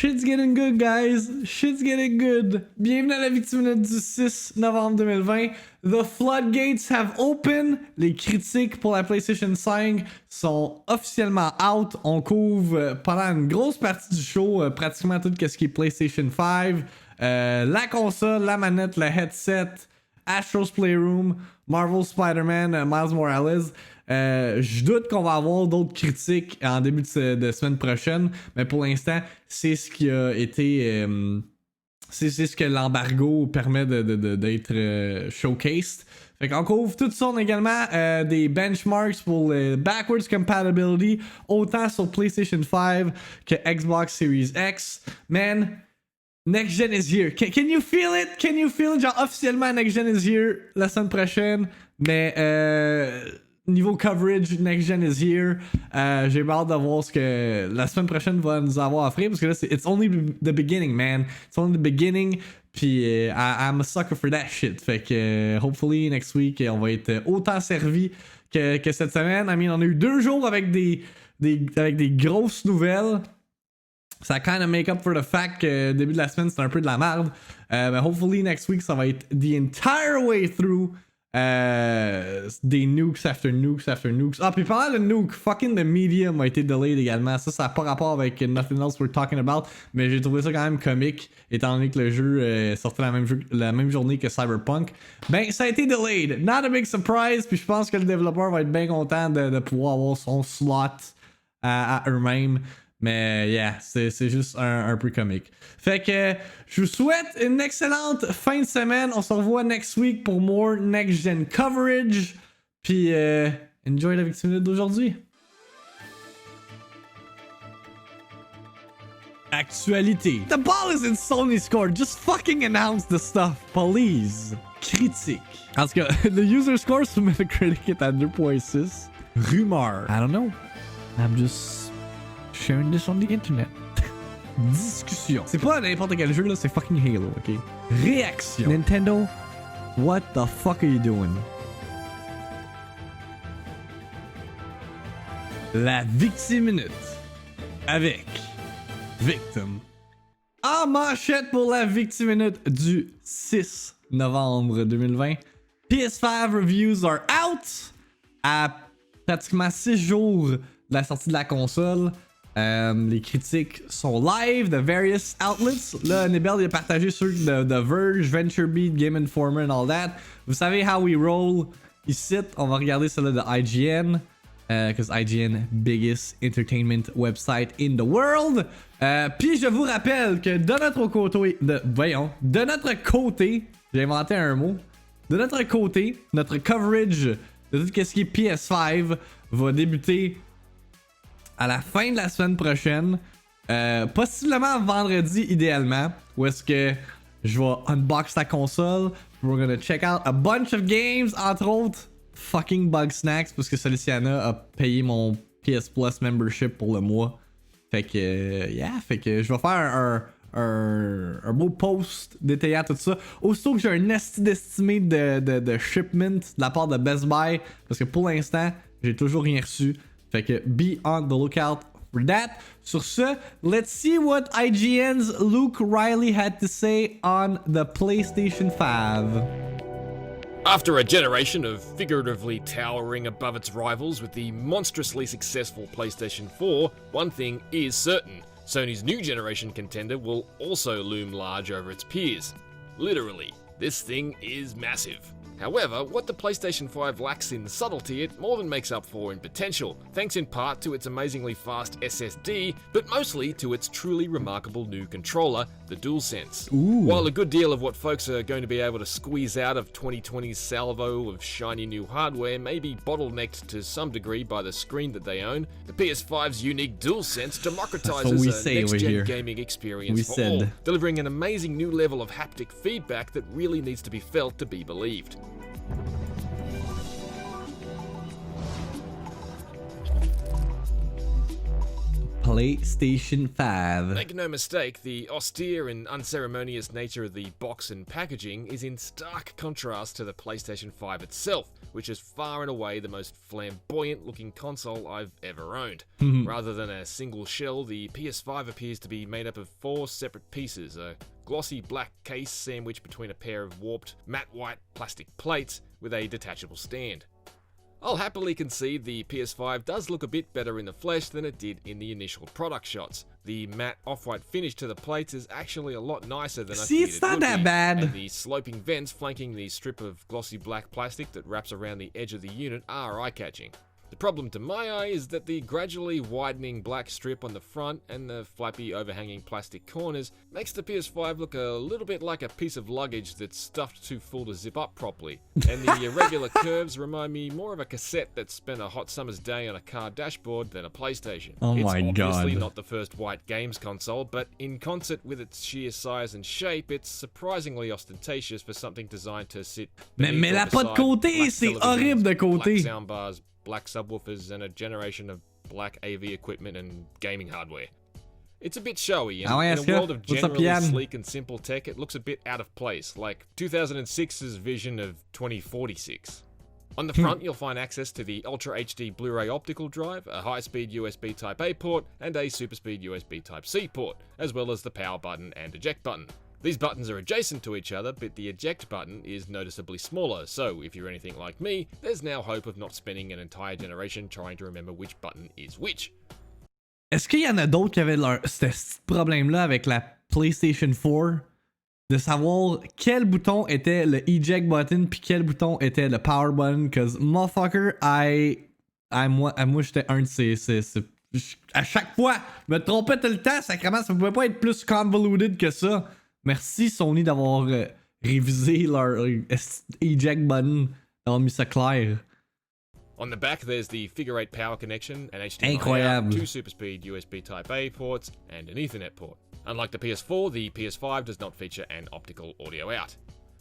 Shit's getting good, guys. Shit's getting good. Bienvenue à la VIICTIIMINUTE du 6 novembre 2020. The floodgates have opened. Les critiques pour la PlayStation 5 sont officiellement out. On couvre pendant une grosse partie du show pratiquement tout ce qui est PlayStation 5. La console, la manette, le headset, Astro's Playroom, Marvel Spider-Man, Miles Morales. Je doute qu'on va avoir d'autres critiques en début de semaine prochaine, mais pour l'instant, c'est ce qui a été. C'est ce que l'embargo permet d'être showcased. Fait qu'on couvre tout ça. On a également des benchmarks pour le backwards compatibility, autant sur PlayStation 5 que Xbox Series X. Man, Next Gen is here. Can you feel it? Can you feel it? Genre, officiellement, Next Gen is here la semaine prochaine. Mais niveau coverage, Next Gen is here. J'ai hâte de voir ce que la semaine prochaine va nous avoir à offrir. Parce que là, it's only the beginning, man. It's only the beginning. Puis I'm a sucker for that shit. Fait que hopefully next week, on va être autant servi que cette semaine. I mean, on a eu 2 jours avec des grosses nouvelles. Ça kind of make up for the fact que début de la semaine c'était un peu de la merde. Mais hopefully next week ça va être the entire way through des nukes after nukes after nukes. Ah, puis pendant le nuke, fucking the Medium a été delayed également. Ça n'a pas rapport avec nothing else we're talking about. Mais j'ai trouvé ça quand même comique étant donné que le jeu sortait la même journée que Cyberpunk. Ben, ça a été delayed. Not a big surprise. Puis je pense que le développeur va être bien content de pouvoir avoir son slot à eux-mêmes. Mais yeah, c'est juste un peu comique. Fait que je vous souhaite une excellente fin de semaine. On se revoit next week pour more next gen coverage. Puis enjoy la VIICTIIMINUTE d'aujourd'hui. Actualité. The ball is in Sony's court. Just fucking announce the stuff, please. Critique. En tout cas, the user score sur Metacritic est à 2.6. Rumeur. I don't know. I'm just sharing this on the internet. Discussion. C'est pas n'importe quel jeu là, c'est fucking Halo, ok? Réaction. Nintendo, what the fuck are you doing? La VIICTIIMINUTE avec Victim. En manchette pour la VIICTIIMINUTE du 6 novembre 2020. PS5 reviews are out. À pratiquement 6 jours de la sortie de la console. Les critiques sont live de various outlets. Là, Nebel il a partagé sur The Verge, VentureBeat, Game Informer and all that. Vous savez how we roll ici. On va regarder celle de IGN. Because IGN, biggest entertainment website in the world. Puis je vous rappelle que de notre côté, j'ai inventé un mot. De notre côté, notre coverage de tout ce qui est PS5 va débuter à la fin de la semaine prochaine, possiblement vendredi idéalement, où est-ce que je vais unbox la console. We're gonna check out a bunch of games, entre autres fucking Bug Snacks, parce que Soliciana a payé mon PS Plus membership pour le mois. Fait que, yeah, fait que je vais faire un beau post détaillant tout ça. Aussitôt que j'ai un estimé de shipment de la part de Best Buy, parce que pour l'instant, j'ai toujours rien reçu. Fait que be on the lookout for that. Sur ce, let's see what IGN's Luke Riley had to say on the PlayStation 5. After a generation of figuratively towering above its rivals with the monstrously successful PlayStation 4, one thing is certain. Sony's new generation contender will also loom large over its peers. Literally, this thing is massive. However, what the PlayStation 5 lacks in subtlety, it more than makes up for in potential, thanks in part to its amazingly fast SSD, but mostly to its truly remarkable new controller, the Dualsense. Ooh. While a good deal of what folks are going to be able to squeeze out of 2020's salvo of shiny new hardware may be bottlenecked to some degree by the screen that they own, the PS5's unique DualSense democratizes a next-gen gaming experience for all, delivering an amazing new level of haptic feedback that really needs to be felt to be believed. PlayStation 5. Make no mistake, the austere and unceremonious nature of the box and packaging is in stark contrast to the PlayStation 5 itself, which is far and away the most flamboyant looking console I've ever owned. Rather than a single shell, the PS5 appears to be made up of 4 separate pieces, a glossy black case sandwiched between a pair of warped matte white plastic plates with a detachable stand. I'll happily concede the PS5 does look a bit better in the flesh than it did in the initial product shots. The matte off-white finish to the plates is actually a lot nicer than I feared it's it not would that be, bad. and the sloping vents flanking the strip of glossy black plastic that wraps around the edge of the unit are eye-catching. The problem to my eye is that the gradually widening black strip on the front and the flappy overhanging plastic corners makes the PS5 look a little bit like a piece of luggage that's stuffed too full to zip up properly, and the irregular curves remind me more of a cassette that spent a hot summer's day on a car dashboard than a PlayStation. Oh my It's obviously God. not the first white games console, but in concert with its sheer size and shape, it's surprisingly ostentatious for something designed to sit Mais beneath or mets-la pas de beside côté, black c'est televisions, horrible de côté. black soundbars, black subwoofers, and a generation of black AV equipment and gaming hardware. It's a bit showy, and in a world of generally sleek and simple tech, it looks a bit out of place, like 2006's vision of 2046. On the front, you'll find access to the Ultra HD Blu-ray optical drive, a high-speed USB Type-A port, and a super-speed USB Type-C port, as well as the power button and eject button. These buttons are adjacent to each other, but the eject button is noticeably smaller, so if you're anything like me, there's now hope of not spending an entire generation trying to remember which button is which. Est-ce qu'il y en a d'autres qui avaient ce problème-là avec la PlayStation 4? De savoir quel bouton était le eject button puis quel bouton était le power button? Cause motherfucker, moi j'étais un de ces à chaque fois, je me trompais tout le temps, sacrément, ça pouvait pas être plus convoluted que ça. Merci Sony d'avoir révisé leur eject button, d'avoir mis ça clair. On the back, there's the figure 8 power connection, an HDMI Incroyable. out, 2 super-speed USB Type-A ports, and an Ethernet port. Unlike the PS4, the PS5 does not feature an optical audio out.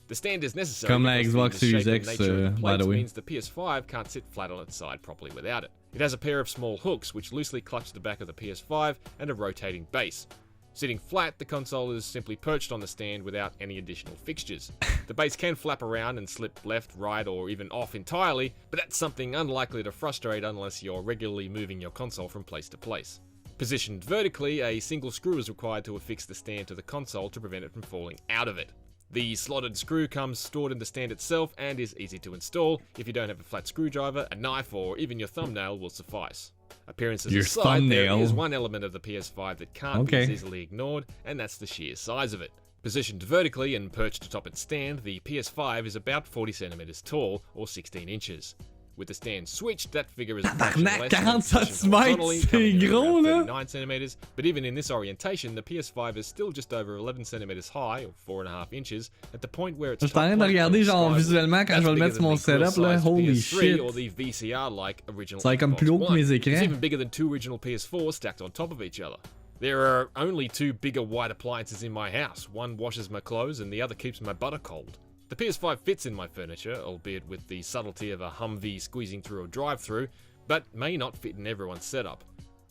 The stand is necessary Comme la because Xbox the Series shape X, and nature of the by the plates way. means the PS5 can't sit flat on its side properly without it. It has a pair of small hooks which loosely clutch the back of the PS5 and a rotating base. Sitting flat, the console is simply perched on the stand without any additional fixtures. The base can flap around and slip left, right, or even off entirely, but that's something unlikely to frustrate unless you're regularly moving your console from place to place. Positioned vertically, a single screw is required to affix the stand to the console to prevent it from falling out of it. The slotted screw comes stored in the stand itself and is easy to install. If you don't have a flat screwdriver, a knife, or even your thumbnail will suffice. Appearances Your aside, there thumbnail. is one element of the PS5 that can't be as easily ignored, and that's the sheer size of it. Positioned vertically and perched atop its stand, the PS5 is about 40 centimeters tall, or 16 inches. With the stand switched, that figure is a fraction less than 40 the position horizontally, c'est coming in at gros, around là. 39 centimeters, but even in this orientation, the PS5 is still just over 11 centimeters high, or 4.5 inches, at the point where it's Je suis en train de regarder genre visuellement quand je vais le mettre sur mon setup là, holy shit. or the VCR-like original Ça va être comme plus haut que Xbox mes One. It's écrans. even bigger than 2 original PS4s stacked on top of each other. There are only 2 bigger white appliances in my house. One washes my clothes and the other keeps my butter cold. The PS5 fits in my furniture, albeit with the subtlety of a Humvee squeezing through a drive-thru, but may not fit in everyone's setup.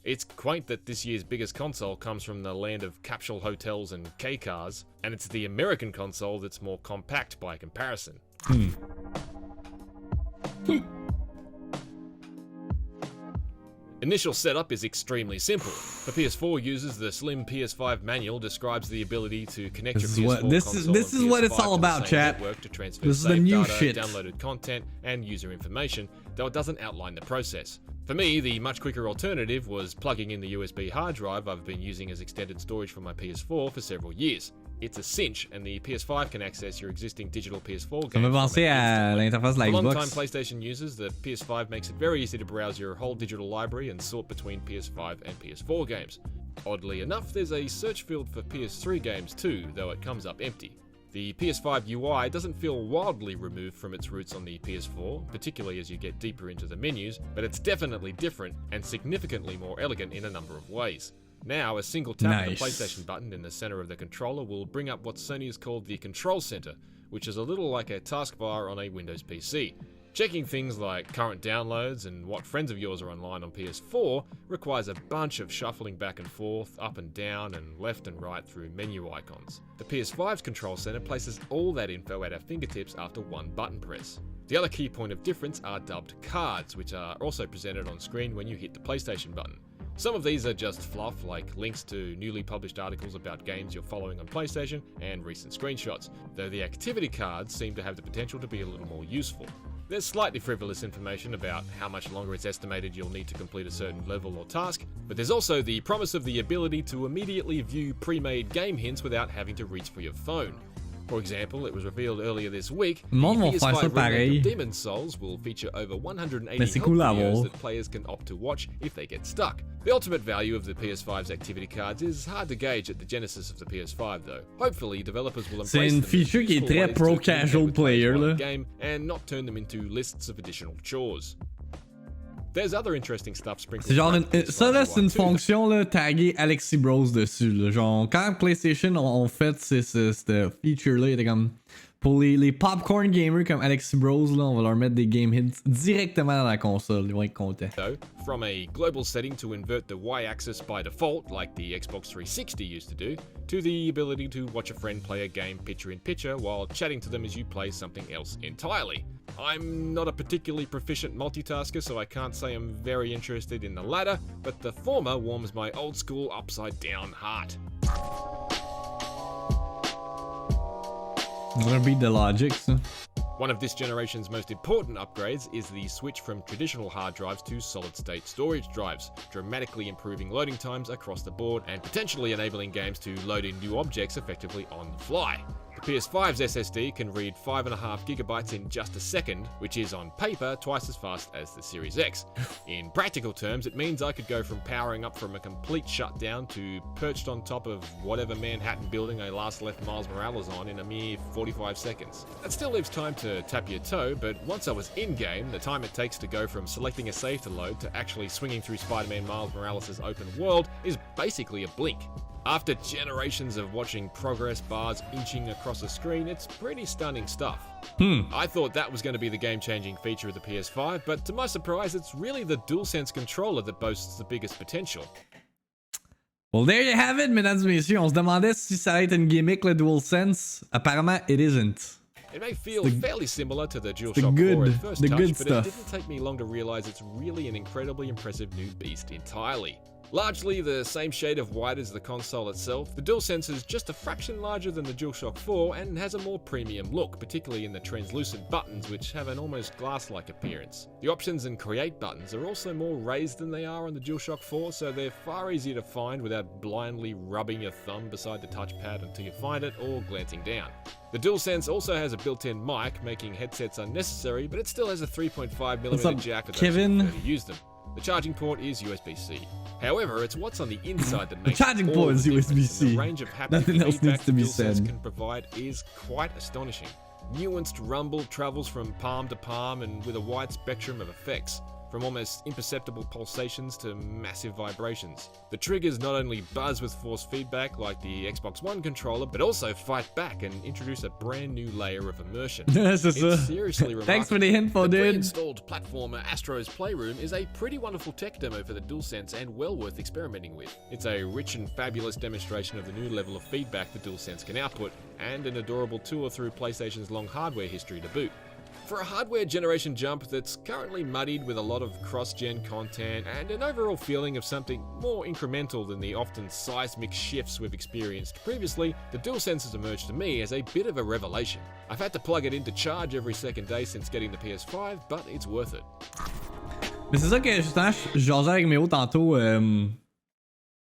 It's quaint that this year's biggest console comes from the land of capsule hotels and K-cars, and it's the American console that's more compact by comparison. Initial setup is extremely simple. For PS4 users, the slim PS5 manual describes the ability to connect This your is PS4 what- this console is and what it's PS5 all to the about, same chat. network to transfer This is the saved new data, shit. downloaded content, and user information, though it doesn't outline the process. For me, the much quicker alternative was plugging in the USB hard drive I've been using as extended storage for my PS4 for several years. It's a cinch, and the PS5 can access your existing digital PS4 games. Ça me fait penser à l'interface de la For long-time Xbox. PlayStation users, the PS5 makes it very easy to browse your whole digital library and sort between PS5 and PS4 games. Oddly enough, there's a search field for PS3 games too, though it comes up empty. The PS5 UI doesn't feel wildly removed from its roots on the PS4, particularly as you get deeper into the menus, but it's definitely different and significantly more elegant in a number of ways. Now, a single tap of the PlayStation button in the center of the controller will bring up what Sony has called the Control Center, which is a little like a taskbar on a Windows PC. Checking things like current downloads and what friends of yours are online on PS4 requires a bunch of shuffling back and forth, up and down, and left and right through menu icons. The PS5's control center places all that info at our fingertips after one button press. The other key point of difference are dubbed cards, which are also presented on screen when you hit the PlayStation button. Some of these are just fluff, like links to newly published articles about games you're following on PlayStation and recent screenshots, though the activity cards seem to have the potential to be a little more useful. There's slightly frivolous information about how much longer it's estimated you'll need to complete a certain level or task, but there's also the promise of the ability to immediately view pre-made game hints without having to reach for your phone. For example, it was revealed earlier this week, the PS5 remake of Demon's Souls will feature over 180 help videos that players can opt to watch if they get stuck. The ultimate value of the PS5's activity cards is hard to gauge at the genesis of the PS5 though. Hopefully, developers will embrace them feature qui est très pro casual player là. Game and not turn them into lists of additional chores. There's other interesting stuff sprinkled. C'est genre ça là, c'est une fonction là, taguée Alexi Bros dessus là. Genre quand PlayStation ont fait cette feature là, il était comme pour les popcorn gamers comme Alexi Bros là, on va leur mettre des game hits directement dans la console, ils vont être contents. So, from a global setting to invert the Y-axis by default like the Xbox 360 used to do, to the ability to watch a friend play a game picture-in-picture while chatting to them as you play something else entirely. I'm not a particularly proficient multitasker, so I can't say I'm very interested in the latter, but the former warms my old-school upside-down heart. I'm gonna beat the logic, so. One of this generation's most important upgrades is the switch from traditional hard drives to solid-state storage drives, dramatically improving loading times across the board and potentially enabling games to load in new objects effectively on the fly. The PS5's SSD can read 5.5 gigabytes in just a second, which is on paper twice as fast as the Series X. In practical terms, it means I could go from powering up from a complete shutdown to perched on top of whatever Manhattan building I last left Miles Morales on in a mere 45 seconds. That still leaves time to tap your toe, but once I was in-game, the time it takes to go from selecting a save to load to actually swinging through Spider-Man Miles Morales' open world is basically a blink. After generations of watching progress bars inching across a screen, it's pretty stunning stuff. I thought that was going to be the game-changing feature of the PS5, but to my surprise, it's really the DualSense controller that boasts the biggest potential. Well, there you have it, mesdames et messieurs. On se demandait si ça allait être une gimmick, le DualSense. Apparemment, it isn't. It may feel fairly similar to the DualShock 4 at first touch, but it didn't take me long to realize it's really an incredibly impressive new beast entirely. Largely the same shade of white as the console itself, the DualSense is just a fraction larger than the DualShock 4 and has a more premium look, particularly in the translucent buttons which have an almost glass-like appearance. The options and create buttons are also more raised than they are on the DualShock 4, so they're far easier to find without blindly rubbing your thumb beside the touchpad until you find it or glancing down. The DualSense also has a built-in mic, making headsets unnecessary, but it still has a 3.5mm jack for those who prefer to use them. The charging port is USB-C. However, it's what's on the inside that makes the charging port is USB-C. The range of haptic Nothing else needs to be DualSense said. can provide is quite astonishing. Nuanced rumble travels from palm to palm and with a wide spectrum of effects, from almost imperceptible pulsations to massive vibrations. The triggers not only buzz with force feedback like the Xbox One controller, but also fight back and introduce a brand new layer of immersion. It's seriously remarkable. Thanks for the info, the dude. Pre-installed platformer Astro's Playroom is a pretty wonderful tech demo for the DualSense and well worth experimenting with. It's a rich and fabulous demonstration of the new level of feedback the DualSense can output, and an adorable tour through PlayStation's long hardware history to boot. For a hardware generation jump that's currently muddied with a lot of cross-gen content and an overall feeling of something more incremental than the often seismic shifts we've experienced previously, the DualSense has emerged to me as a bit of a revelation. I've had to plug it into charge every second day since getting the PS5, but it's worth it. Mais c'est ça que justement, je jasais avec Méo tantôt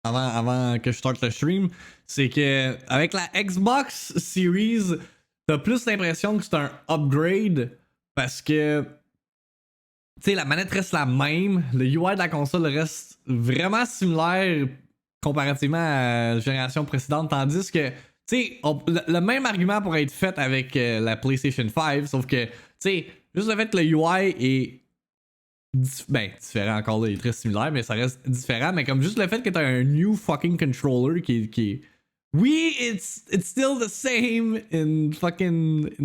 avant que je starte le stream, c'est que avec la Xbox Series, t'as plus l'impression que c'est un upgrade. Parce que, tu sais, la manette reste la même, le UI de la console reste vraiment similaire comparativement à la génération précédente, tandis que, tu sais, le même argument pourrait être fait avec la PlayStation 5, sauf que, tu sais, juste le fait que le UI est différent encore là, il est très similaire, mais ça reste différent, mais comme juste le fait que t'as un new fucking controller qui est Oui, it's still the same in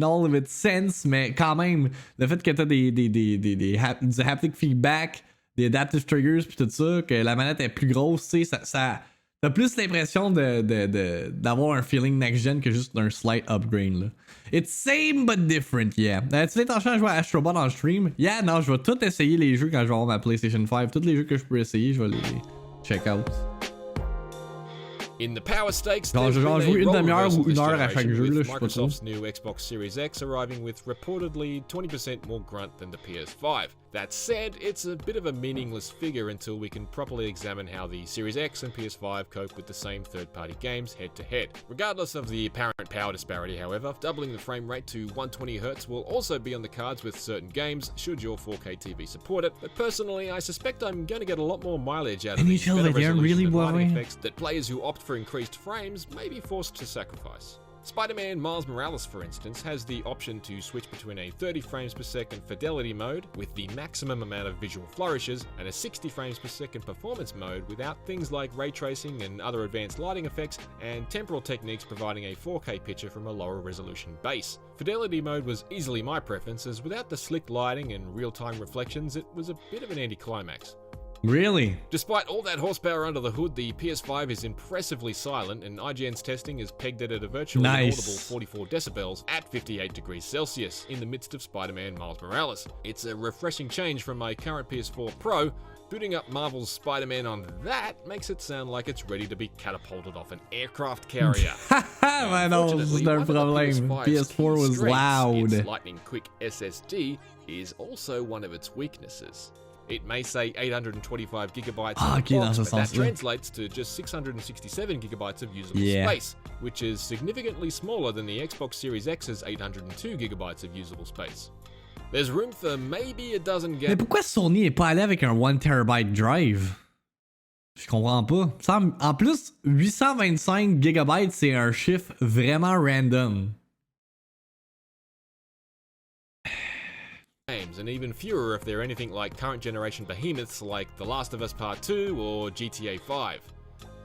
all of its sense, mais quand même, le fait que t'as du haptic feedback, des adaptive triggers pis tout ça, que la manette est plus grosse, tu sais, ça t'as plus l'impression d'avoir un feeling next-gen que juste un slight upgrade, là. It's same but different, yeah. Tu l'intention à jouer à Astro dans le stream? Yeah, non, je vais tout essayer les jeux quand je vais avoir ma PlayStation 5. Tous les jeux que je peux essayer, je vais les check out. In the power stakes, Genre, there's genre been jouer a une role demi-heure reversal ou une this heure à chaque generation, jeu, là, with je sais pas trop. Microsoft's new Xbox Series X arriving with reportedly 20% more grunt than the PS5. That said, it's a bit of a meaningless figure until we can properly examine how the Series X and PS5 cope with the same third-party games head-to-head. Regardless of the apparent power disparity, however, doubling the frame rate to 120Hz will also be on the cards with certain games, should your 4K TV support it, but personally, I suspect I'm going to get a lot more mileage out of these better resolution and lighting effects that players who opt for increased frames may be forced to sacrifice. Spider-Man Miles Morales, for instance, has the option to switch between a 30 frames per second fidelity mode with the maximum amount of visual flourishes and a 60 frames per second performance mode without things like ray tracing and other advanced lighting effects and temporal techniques providing a 4K picture from a lower resolution base. Fidelity mode was easily my preference, as without the slick lighting and real-time reflections, it was a bit of an anticlimax. Really? Despite all that horsepower under the hood, the PS5 is impressively silent, and IGN's testing is pegged it at a virtually inaudible 44 decibels at 58 degrees Celsius in the midst of Spider-Man Miles Morales. It's a refreshing change from my current PS4 Pro. Booting up Marvel's Spider-Man on that makes it sound like it's ready to be catapulted off an aircraft carrier. I know, this is no problem. PS4 was loud. Its lightning-quick SSD is also one of its weaknesses. It may say 825 gigabytes on the box, but that translates to just 667 gigabytes of usable space, which is significantly smaller than the Xbox Series X's 802 gigabytes of usable space. There's room for maybe a dozen games. Mais pourquoi Sony est pas allé avec un 1 terabyte drive? Je comprends pas. En plus, 825 gigabytes, c'est un chiffre vraiment random. Games, and even fewer if they're anything like current generation behemoths like The Last of Us Part 2 or GTA 5.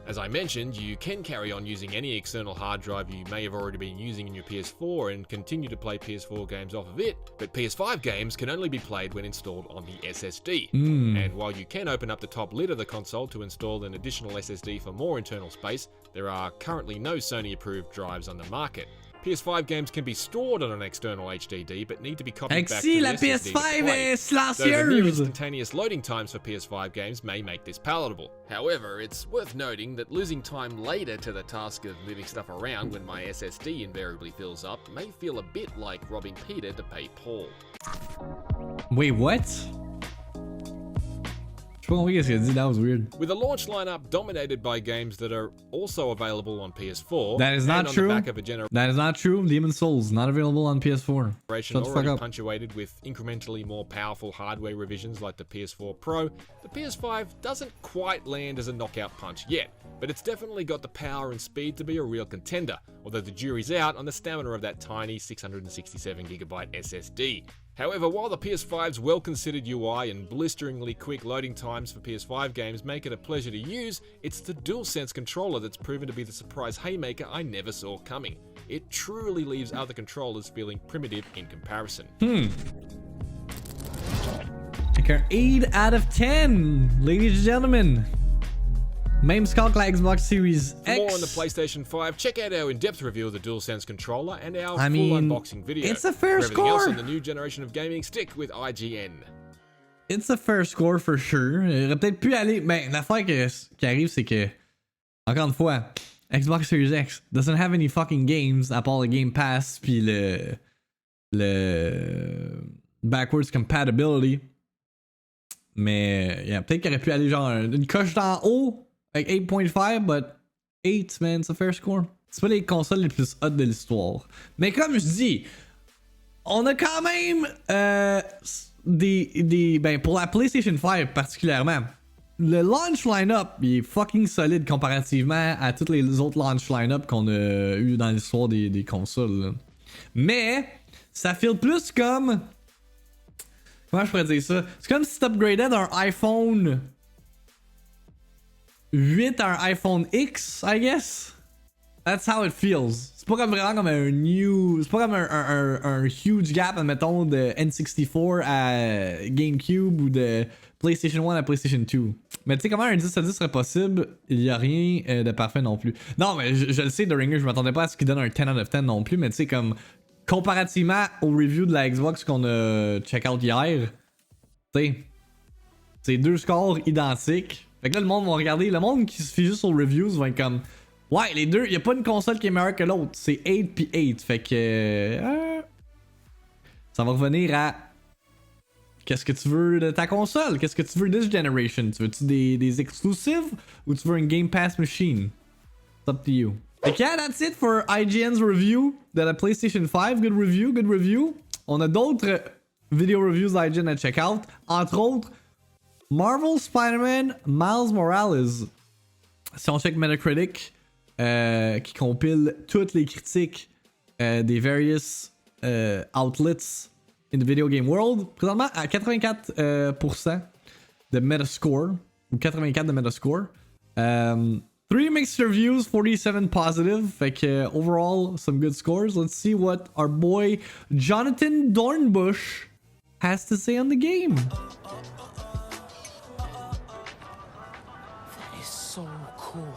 As I mentioned, you can carry on using any external hard drive you may have already been using in your PS4 and continue to play PS4 games off of it, but PS5 games can only be played when installed on the SSD. And while you can open up the top lid of the console to install an additional SSD for more internal space, there are currently no Sony-approved drives on the market. PS5 games can be stored on an external HDD, but need to be copied back to the la SSD PS5 est so the near silencieuse. instantaneous loading times for PS5 games may make this palatable. However, it's worth noting that losing time later to the task of moving stuff around when my SSD invariably fills up may feel a bit like robbing Peter to pay Paul. Wait, what? That was weird. With a launch lineup dominated by games that are also available on PS4, that is not true. That is not true. Demon's Souls not available on PS4. Shut the fuck up. Punctuated with incrementally more powerful hardware revisions like the PS4 Pro, the PS5 doesn't quite land as a knockout punch yet, but it's definitely got the power and speed to be a real contender, although the jury's out on the stamina of that tiny 667GB SSD. However, while the PS5's well-considered UI and blisteringly quick loading times for PS5 games make it a pleasure to use, it's the Dualsense controller that's proven to be the surprise haymaker I never saw coming. It truly leaves other controllers feeling primitive in comparison. Like an 8 out of 10, ladies and gentlemen. Même score que la Xbox Series X. For more on the PlayStation 5, check out our in-depth review of the DualSense controller and our full unboxing video. It's a fair for everything score. Else on the new generation of gaming, stick with IGN. It's a fair score for sure. Il aurait peut-être pu aller. Mais l'affaire qui arrive, c'est que, encore une fois, Xbox Series X doesn't have any fucking games à part le Game Pass puis le backwards compatibility. Mais yeah, peut-être qu'il aurait pu aller genre une coche d'en haut. Like 8.5, but 8, man, c'est un fair score. C'est pas les consoles les plus hot de l'histoire. Mais comme je dis, on a quand même ben pour la PlayStation 5 particulièrement, le launch line-up il est fucking solide comparativement à tous les autres launch line-up qu'on a eu dans l'histoire des consoles. Là. Mais ça feel plus comme... Comment je pourrais dire ça? C'est comme si tu upgradais d'un iPhone 8 à un iPhone X, I guess. That's how it feels. C'est pas comme vraiment comme un new... C'est pas comme un huge gap, admettons, de N64 à GameCube ou de PlayStation 1 à PlayStation 2. Mais tu sais, comment un 10 à 10 serait possible? Il y a rien de parfait non plus. Non, mais je le sais, The Ringer, je m'attendais pas à ce qu'il donne un 10 out of 10 non plus, mais tu sais, comme... Comparativement au review de la Xbox qu'on a check out hier, tu sais, c'est deux scores identiques. Fait que là, le monde va regarder, le monde qui se fie juste aux reviews va être comme, ouais, les deux, y a pas une console qui est meilleure que l'autre, c'est 8 puis 8. Fait que ça va revenir à qu'est-ce que tu veux de ta console, qu'est-ce que tu veux this generation, tu veux-tu des exclusives ou tu veux une Game Pass machine? It's up to you. Fait que yeah, that's it for IGN's review de la PlayStation 5. Good review, good review. On a d'autres video reviews d'IGN à check out. Entre autres, Marvel Spider-Man Miles Morales. Si on check Metacritic, qui compile toutes les critiques des various outlets in the video game world, présentement à 84% de Metascore, ou 84 de Metascore. 3 mixed reviews, 47 positive. Fait que overall, some good scores. Let's see what our boy Jonathan Dornbush has to say on the game. That is so cool.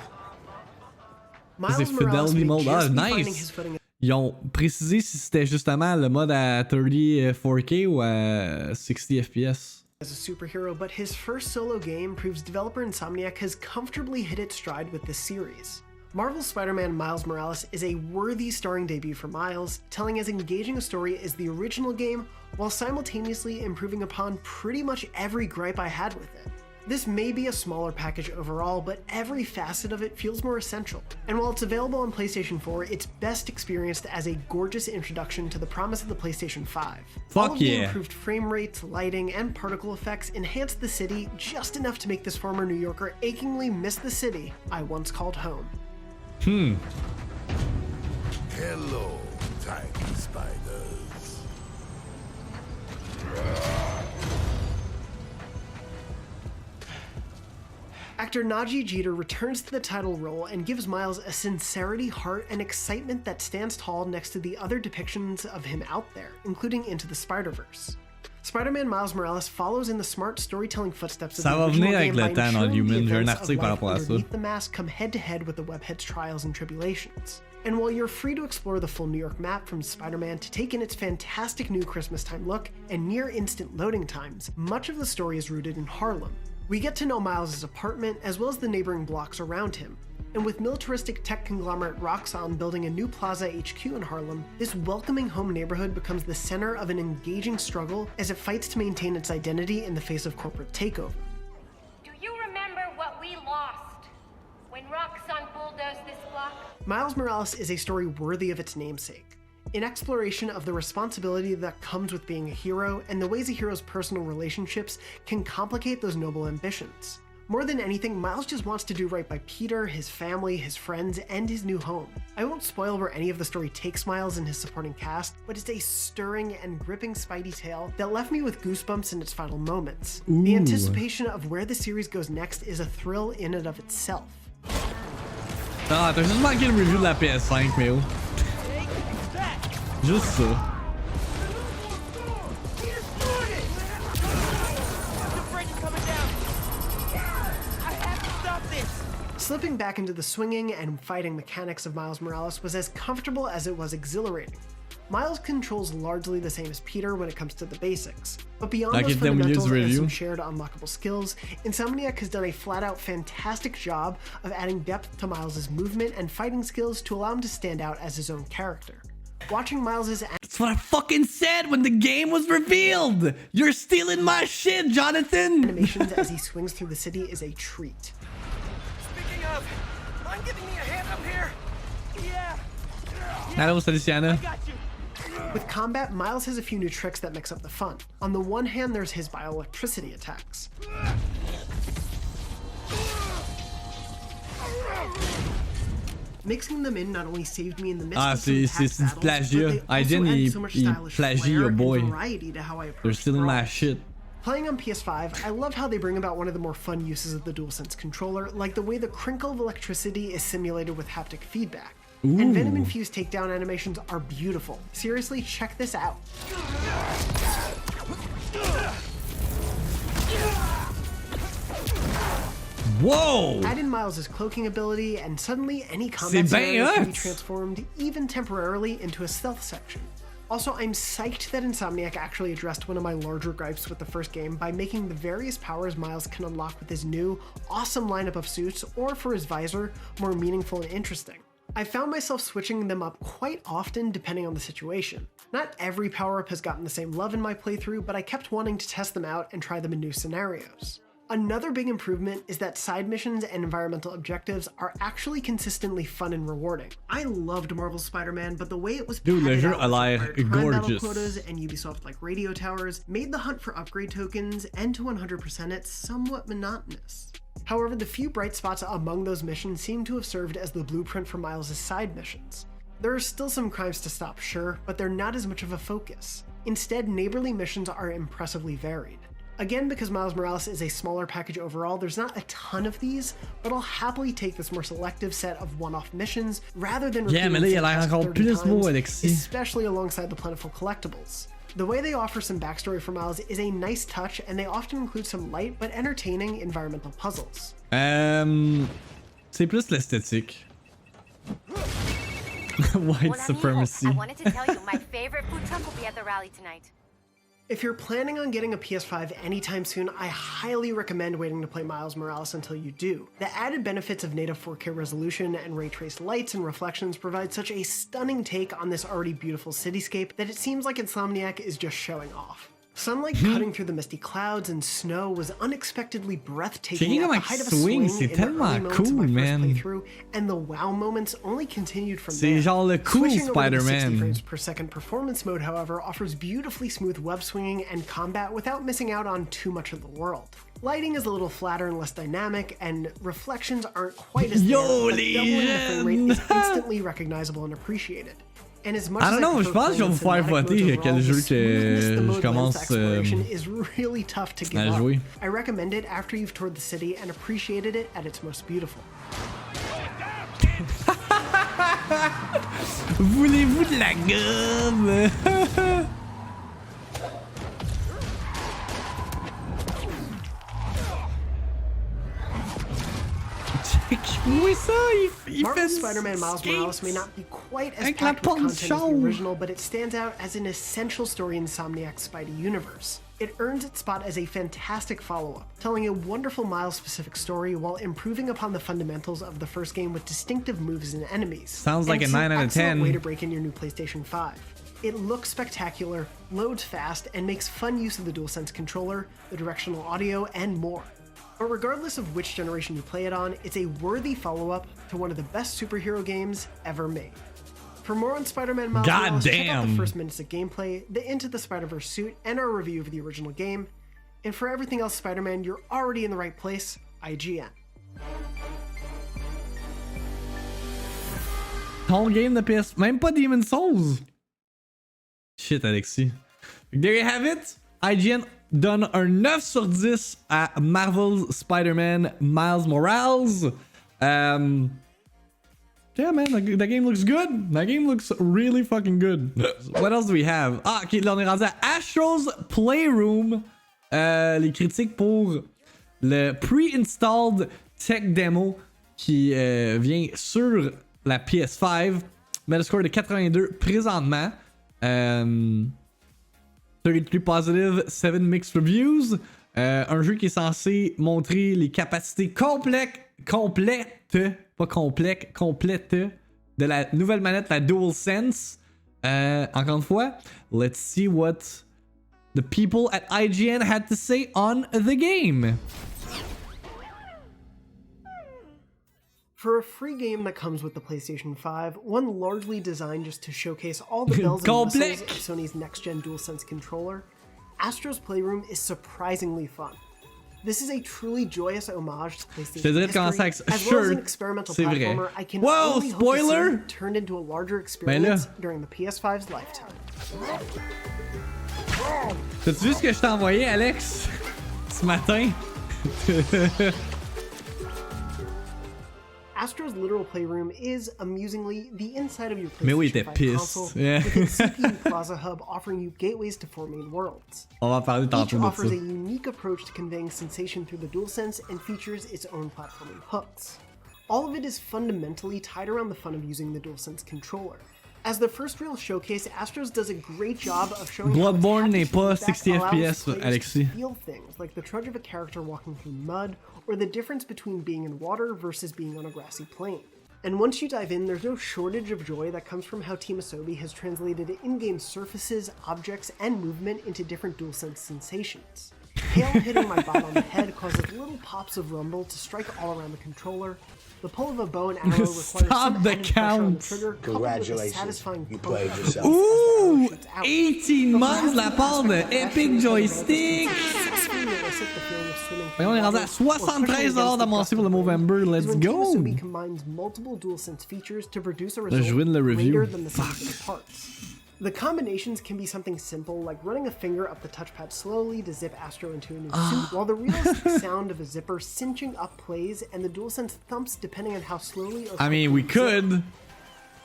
C'est Fidelity Mode. Ah, nice! Ils ont précisé si c'était justement le mode à 30 4K ou à 60 FPS. As a superhero, but his first solo game proves developer Insomniac has comfortably hit its stride with this series. Marvel's Spider-Man Miles Morales is a worthy starring debut for Miles, telling as engaging a story as the original game while simultaneously improving upon pretty much every gripe I had with it. This may be a smaller package overall, but every facet of it feels more essential. And while it's available on PlayStation 4, it's best experienced as a gorgeous introduction to the promise of the PlayStation 5. All of the improved frame rates, lighting, and particle effects enhance the city just enough to make this former New Yorker achingly miss the city I once called home. Hello, tiny spiders. Actor Najee Jeter returns to the title role and gives Miles a sincerity, heart, and excitement that stands tall next to the other depictions of him out there, including Into the Spider-Verse. Spider-Man Miles Morales follows in the smart storytelling footsteps of the original game by ensuring the events of life underneath the mask come head-to-head with the Webhead's trials and tribulations. And while you're free to explore the full New York map from Spider-Man to take in its fantastic new Christmas time look and near-instant loading times, much of the story is rooted in Harlem. We get to know Miles' apartment as well as the neighboring blocks around him. And with militaristic tech conglomerate Roxxon building a new Plaza HQ in Harlem, this welcoming home neighborhood becomes the center of an engaging struggle as it fights to maintain its identity in the face of corporate takeover. Do you remember what we lost when Roxxon bulldozed this block? Miles Morales is a story worthy of its namesake. An exploration of the responsibility that comes with being a hero and the ways a hero's personal relationships can complicate those noble ambitions. More than anything, Miles just wants to do right by Peter, his family, his friends, and his new home. I won't spoil where any of the story takes Miles and his supporting cast, but it's a stirring and gripping Spidey tale that left me with goosebumps in its final moments. Ooh. The anticipation of where the series goes next is a thrill in and of itself. Ah, t'as juste manqué le review de la PS5, mais oh. Juste ça. Slipping back into the swinging and fighting mechanics of Miles Morales was as comfortable as it was exhilarating. Miles controls largely the same as Peter when it comes to the basics, but beyond those fundamentals and some shared unlockable skills, Insomniac has done a flat-out fantastic job of adding depth to Miles' movement and fighting skills to allow him to stand out as his own character. Watching Miles' That's what I fucking said when the game was revealed! You're stealing my shit, Jonathan! Animations as he swings through the city is a treat. Speaking of, mind giving me a hand up here? Yeah. Hello, Feliciana. With combat, Miles has a few new tricks that mix up the fun. On the one hand, there's his bioelectricity attacks. Mixing them in not only saved me in the midst of some attack battles, plagiat. but they also add so much stylish flair and boy. variety to how I approach They're stealing my brawls. shit. Playing on PS5, I love how they bring about one of the more fun uses of the DualSense controller, like the way the crinkle of electricity is simulated with haptic feedback. And venom-infused takedown animations are beautiful. Seriously, check this out. Whoa! Add in Miles' cloaking ability, and suddenly any combat scenario can be transformed, even temporarily, into a stealth section. Also, I'm psyched that Insomniac actually addressed one of my larger gripes with the first game by making the various powers Miles can unlock with his new, awesome lineup of suits, or for his visor, more meaningful and interesting. I found myself switching them up quite often depending on the situation. Not every power-up has gotten the same love in my playthrough, but I kept wanting to test them out and try them in new scenarios. Another big improvement is that side missions and environmental objectives are actually consistently fun and rewarding. I loved Marvel's Spider-Man, but the way it was padded out with time battle quotas and Ubisoft-like radio towers made the hunt for upgrade tokens and to 100% it somewhat monotonous. However, the few bright spots among those missions seem to have served as the blueprint for Miles' side missions. There are still some crimes to stop, sure, but they're not as much of a focus. Instead, neighborly missions are impressively varied. Again, because Miles Morales is a smaller package overall, there's not a ton of these, but I'll happily take this more selective set of one-off missions rather than repeating the same task 30 times, especially alongside the plentiful collectibles. The way they offer some backstory for Miles is a nice touch, and they often include some light but entertaining environmental puzzles. C'est plus l'esthétique. White supremacy. I wanted to tell you my favorite food truck will be at the rally tonight. If you're planning on getting a PS5 anytime soon, I highly recommend waiting to play Miles Morales until you do. The added benefits of native 4K resolution and ray-traced lights and reflections provide such a stunning take on this already beautiful cityscape that it seems like Insomniac is just showing off. Sunlight cutting through the misty clouds and snow was unexpectedly breathtaking at the height of a swing in the early moments of my first playthrough, and the wow moments only continued from there. Genre le cool Spider-Man. 60 frames per second performance mode, however, offers beautifully smooth web swinging and combat without missing out on too much of the world. Lighting is a little flatter and less dynamic, and reflections aren't quite as there, but doubling the frame rate is instantly recognizable and appreciated. And as much I don't know, je pense que je vais vous faire voter quel jeu que je commence is really tough to give à up. jouer. I recommend it after you've toured the city and appreciated it at its most beautiful. Voulez-vous de la gomme? Oui, ça, il fait Spider-Man Miles Morales may not be quite as packed with content as the original, but it stands out as an essential story in Insomniac's Spidey universe. It earns its spot as a fantastic follow-up, telling a wonderful Miles-specific story while improving upon the fundamentals of the first game with distinctive moves and enemies. Sounds like a 9 out of 10. Way to break in your new PlayStation 5. It looks spectacular, loads fast, and makes fun use of the DualSense controller, the directional audio, and more. But regardless of which generation you play it on, it's a worthy follow-up to one of the best superhero games ever made. For more on Spider-Man Miles Morales, check out the first minutes of gameplay, the Into the Spider-Verse suit, and our review of the original game. And for everything else Spider-Man, you're already in the right place, IGN. Ton game de PS... Même pas Demon's Souls! Shit, Alexis. There you have it! IGN donne un 9 sur 10 à Marvel's Spider-Man Miles Morales. Yeah, man, the game looks good. That game looks really fucking good. What else do we have? Ah, ok, là on est rendu à Astro's Playroom. Les critiques pour le pre-installed tech demo qui vient sur la PS5. Metascore de 82 présentement. 33 positive, 7 mixed reviews. Un jeu qui est censé montrer les capacités complètes de la nouvelle manette, la Dualsense. Encore une fois, let's see what the people at IGN had to say on the game. For a free game that comes with the PlayStation 5, one largely designed just to showcase all the bells and whistles of Sony's next-gen DualSense controller, Astro's Playroom is surprisingly fun. This is a truly joyous homage to PlayStation history, as well as an experimental platformer I can only hope to see turned into a larger experience during the PS5's lifetime. T'as-tu vu ce que je t'ai envoyé, Alex, ce matin? Astro's literal playroom is, amusingly, the inside of your Mais oui, il PlayStation était 5 pissed. console, Yeah. with its CPU Plaza Hub offering you gateways to 4 main worlds. On va parler Each tantôt de offers ça. a unique approach to conveying sensation through the DualSense and features its own platforming hooks. All of it is fundamentally tied around the fun of using the DualSense controller. As the first real showcase, Astro's does a great job of showing how its Bloodborne n'est haptic pas feedback 60 allows FPS, players Alexis. to feel things like the trudge of a character walking through mud, or the difference between being in water versus being on a grassy plain. And once you dive in, there's no shortage of joy that comes from how Team Asobi has translated in-game surfaces, objects, and movement into different DualSense sensations. Hail hitting my bot on the head causes little pops of rumble to strike all around the controller. The pull of a bow and arrow requires Stop some the added pressure on the count. trigger, coupled with a Congratulations, satisfying you clunk played of yourself. the arrow Ouh! shoots out. 18 months de la part de Epic Joystick! Et on est rendu à 73 $ d'avancée pour le Novembre, let's go! Combines multiple DualSense features to produce a Là, je result win le review. greater than the sum of the parts. The combinations can be something simple, like running a finger up the touchpad slowly to zip Astro into a new suit, while the realistic sound of a zipper cinching up plays and the DualSense thumps depending on how slowly or I mean, we quickly you zip. could.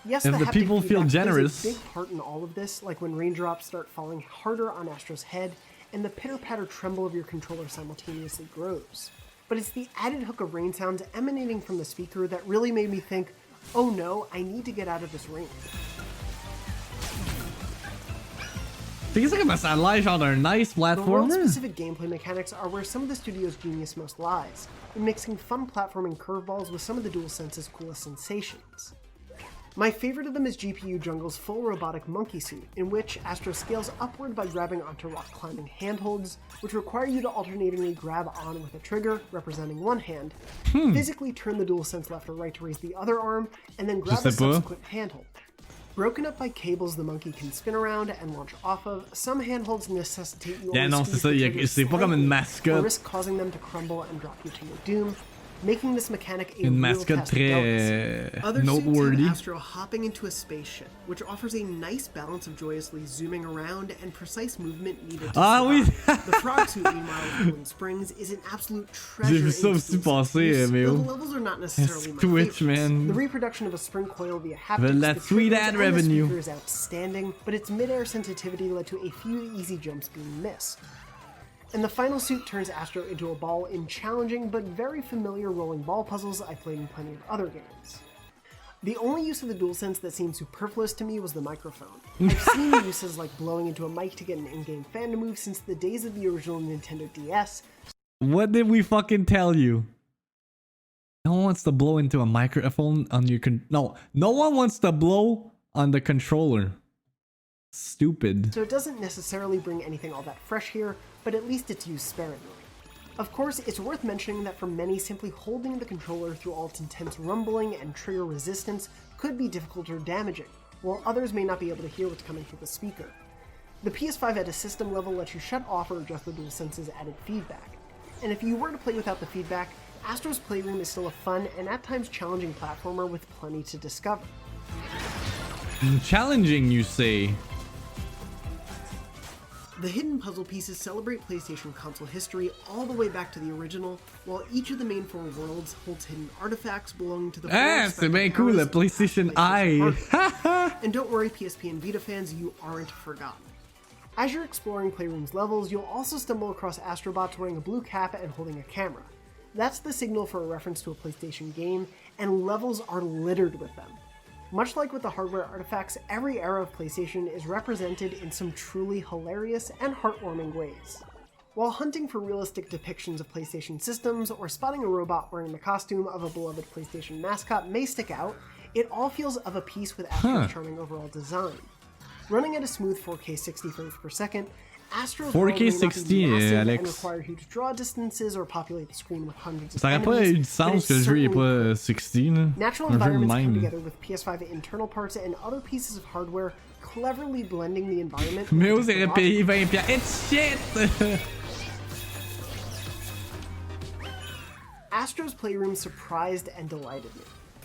Yes, If the haptic people feel feedback generous. plays a big part in all of this, like when raindrops start falling harder on Astro's head, and the pitter-patter tremble of your controller simultaneously grows. But it's the added hook of rain sounds emanating from the speaker that really made me think, oh no, I need to get out of this rain. C'est ça comme ça a l'air genre d'un nice The platformer. world-specific gameplay mechanics are where some of the studio's genius most lies, in mixing fun platforming curveballs with some of the DualSense's coolest sensations. My favorite of them is GPU Jungle's full robotic monkey suit, in which Astro scales upward by grabbing onto rock climbing handholds, which require you to alternatingly grab on with a trigger, representing one hand, physically turn the DualSense left or right to raise the other arm, and then grab a sais pas. subsequent handhold. Broken up by cables the monkey can spin around and launch off of, some handholds necessitate you Yeah, only non, squeeze c'est ça, the y a- trigger c'est pas comme une slightly, mascotte. or risk causing them to crumble and drop you to your doom, making this mechanic a Une real mascotte test of très delicacy. Other suits noteworthy. have Astro hopping into a spaceship, which offers a nice balance of joyously zooming around and precise movement needed to Ah oui! survive. The frog suit, meanwhile, with Pulling Springs, is an absolute treasure. J'ai vu ça in aussi its passer, use, mais though oh. the levels are not necessarily my Twitch, favorites. man. The reproduction of a spring coil via But haptics, that the sweet triggers, ad and the revenue. speaker is outstanding, but its mid-air sensitivity led to a few easy jumps being missed. And the final suit turns Astro into a ball in challenging but very familiar rolling ball puzzles I've played in plenty of other games. The only use of the DualSense that seemed superfluous to me was the microphone. I've seen uses like blowing into a mic to get an in-game fan to move since the days of the original Nintendo DS. What did we fucking tell you? No one wants to blow into a microphone on your no one wants to blow on the controller. Stupid. So it doesn't necessarily bring anything all that fresh here, but at least it's used sparingly. Of course, it's worth mentioning that for many, simply holding the controller through all its intense rumbling and trigger resistance could be difficult or damaging, while others may not be able to hear what's coming through the speaker. The PS5 at a system level lets you shut off or adjust the DualSense's added feedback. And if you were to play without the feedback, Astro's Playroom is still a fun and at times challenging platformer with plenty to discover. Challenging, you say? The hidden puzzle pieces celebrate PlayStation console history all the way back to the original, while each of the main 4 worlds holds hidden artifacts belonging to the Ah, c'est bien cool, le PlayStation Eye. And don't worry, PSP and Vita fans, you aren't forgotten. As you're exploring Playroom's levels, you'll also stumble across Astrobots wearing a blue cap and holding a camera. That's the signal for a reference to a PlayStation game, and levels are littered with them. Much like with the hardware artifacts, every era of PlayStation is represented in some truly hilarious and heartwarming ways. While hunting for realistic depictions of PlayStation systems or spotting a robot wearing the costume of a beloved PlayStation mascot may stick out, it all feels of a piece with Astro's charming overall design. Running at a smooth 4K 60 frames per second, Astro's 4K 60, and Alex. require huge draw distances or populate the screen with hundreds of Ça aurait pas enemies, eu de but sens it's que le jeu est certainly pas 60, là. Natural Un jeu de environments come même. together with PS5 internal parts and other pieces of hardware, cleverly blending the environment. Mais with vous aurez payé 20$. It's shit! Astro's Playroom surprised and delighted me.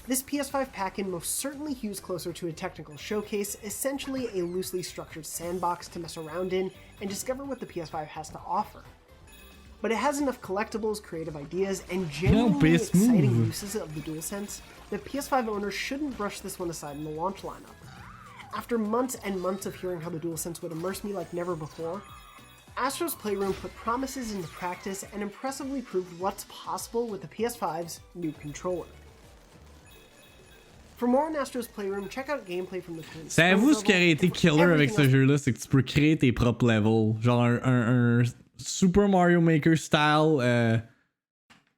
This PS5 pack-in most certainly hews closer to a technical showcase, essentially a loosely structured sandbox to mess around in and discover what the PS5 has to offer. But it has enough collectibles, creative ideas, and genuinely best exciting move. uses of the DualSense that PS5 owners shouldn't brush this one aside in the launch lineup. After months and months of hearing how the DualSense would immerse me like never before, Astro's Playroom put promises into practice and impressively proved what's possible with the PS5's new controller. For more on Astro's Playroom, check out gameplay from the Twins. Savez-vous ce qui aurait été killer avec ce jeu-là? C'est que tu peux créer tes propres levels. Genre un Super Mario Maker style.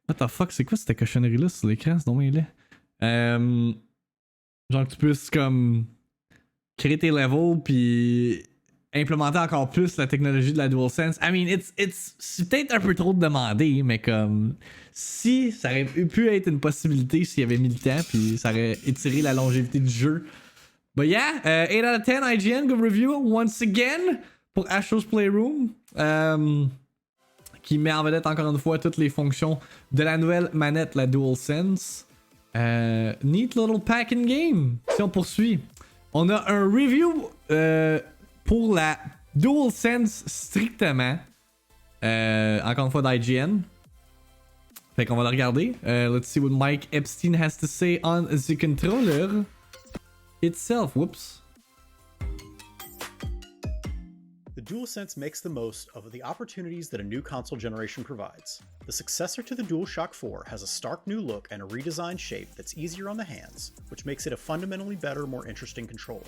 What the fuck, c'est quoi cette cochonnerie-là sur l'écran? C'est dommage laid. Genre que tu puisses comme créer tes levels puis implémenter encore plus la technologie de la DualSense. I mean, c'est peut-être un peu trop de demander, mais comme si ça aurait pu être une possibilité s'il y avait mis le temps, puis ça aurait étiré la longévité du jeu. But yeah, 8 out of 10 IGN, good review once again pour Astro's Playroom, qui met en vedette encore une fois toutes les fonctions de la nouvelle manette, la DualSense. Neat little packing game. Si on poursuit, on a un review pour la DualSense strictement. Encore une fois d'IGN. Fait qu'on va le regarder. Let's see what Mike Epstein has to say on the controller itself. Whoops. The DualSense makes the most of the opportunities that a new console generation provides. The successor to the DualShock 4 has a stark new look and a redesigned shape that's easier on the hands, which makes it a fundamentally better, more interesting controller.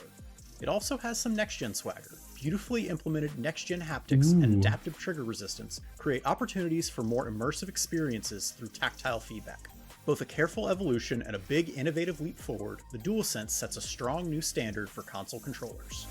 It also has some next-gen swagger. Beautifully implemented next-gen haptics and adaptive trigger resistance create opportunities for more immersive experiences through tactile feedback. Both a careful evolution and a big innovative leap forward, the DualSense sets a strong new standard for console controllers.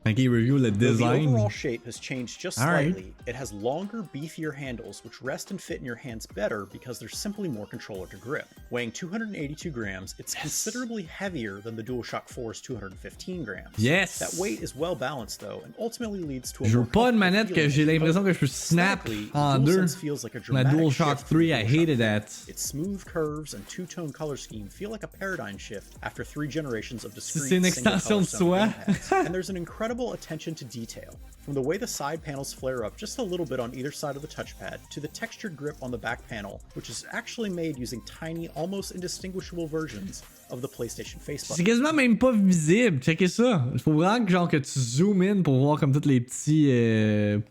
Okay, review the design. The overall shape has changed just slightly. It has longer, beefier handles which rest and fit in your hands better because there's simply more controller to grip. Weighing 282 grams, it's considerably heavier than the DualShock 4's 215 grams. Yes! That weight is well balanced though, and ultimately leads to a Je more veux pas une manette que j'ai feeling. l'impression que je peux snap Aesthetically, en the deux. DualSense feels like a La dramatic DualShock shift 3, from I the hated DualShock 4. that. Its smooth curves and two-tone color scheme feel like a paradigm shift after 3 generations of discrete C'est une single-color extension de Sony soi. gamepads. And there's an incredible attention to detail. From the way the side panels flare up just a little bit on either side of the touchpad, to the textured grip on the back panel, which is actually made using tiny, almost indistinguishable versions of the PlayStation face C'est button. quasiment même pas visible. Checkez ça. Il faut vraiment que, genre, que tu zoom in pour voir comme tous les petits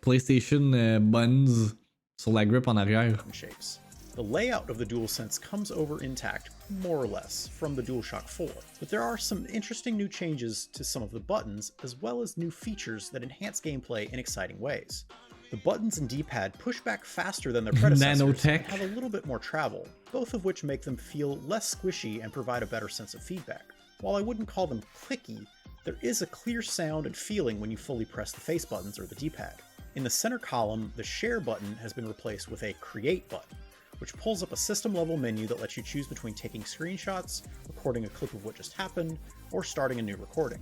PlayStation buttons sur la grip en arrière. Shapes. The layout of the DualSense comes over intact, more or less, from the DualShock 4, but there are some interesting new changes to some of the buttons, as well as new features that enhance gameplay in exciting ways. The buttons and D-pad push back faster than their predecessors Nanotech. and have a little bit more travel, both of which make them feel less squishy and provide a better sense of feedback. While I wouldn't call them clicky, there is a clear sound and feeling when you fully press the face buttons or the D-pad. In the center column, the Share button has been replaced with a Create button, which pulls up a system-level menu that lets you choose between taking screenshots, recording a clip of what just happened, or starting a new recording.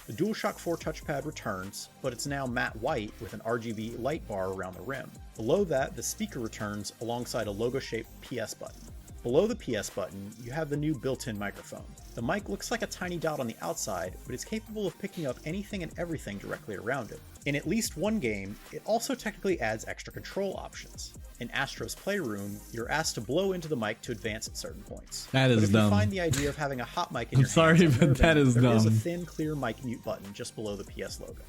The DualShock 4 touchpad returns, but it's now matte white with an RGB light bar around the rim. Below that, the speaker returns alongside a logo-shaped PS button. Below the PS button, you have the new built-in microphone. The mic looks like a tiny dot on the outside, but it's capable of picking up anything and everything directly around it. In at least one game, it also technically adds extra control options. In Astro's Playroom, you're asked to blow into the mic to advance at certain points. That is but if dumb. you find the idea of having a hot mic in your sorry, hands but that is there is a dumb. thin, clear mic mute button just below the PS logo.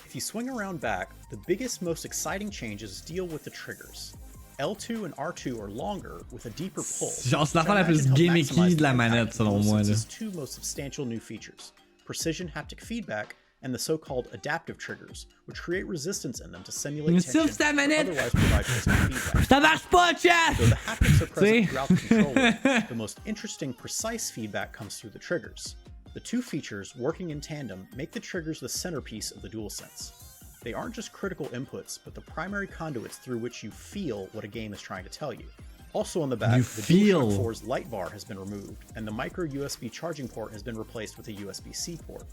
If you swing around back, the biggest, most exciting changes deal with the triggers. L2 and R2 are longer with a deeper pull. Genre, c'est l'affaire la plus gimmicky de la manette, selon moi. DualSense's two most substantial new features: precision haptic feedback and the so-called adaptive triggers, which create resistance in them to simulate tension, Sauf ta but manette. otherwise provide physical feedback. Ça marche pas, chat! Though the haptics are present See? throughout the controller, the most interesting, precise feedback comes through the triggers. The two features, working in tandem, make the triggers the centerpiece of the DualSense. They aren't just critical inputs, but the primary conduits through which you feel what a game is trying to tell you. Also on the back, You the feel. DualShock 4's light bar has been removed, and the micro USB charging port has been replaced with a USB-C port.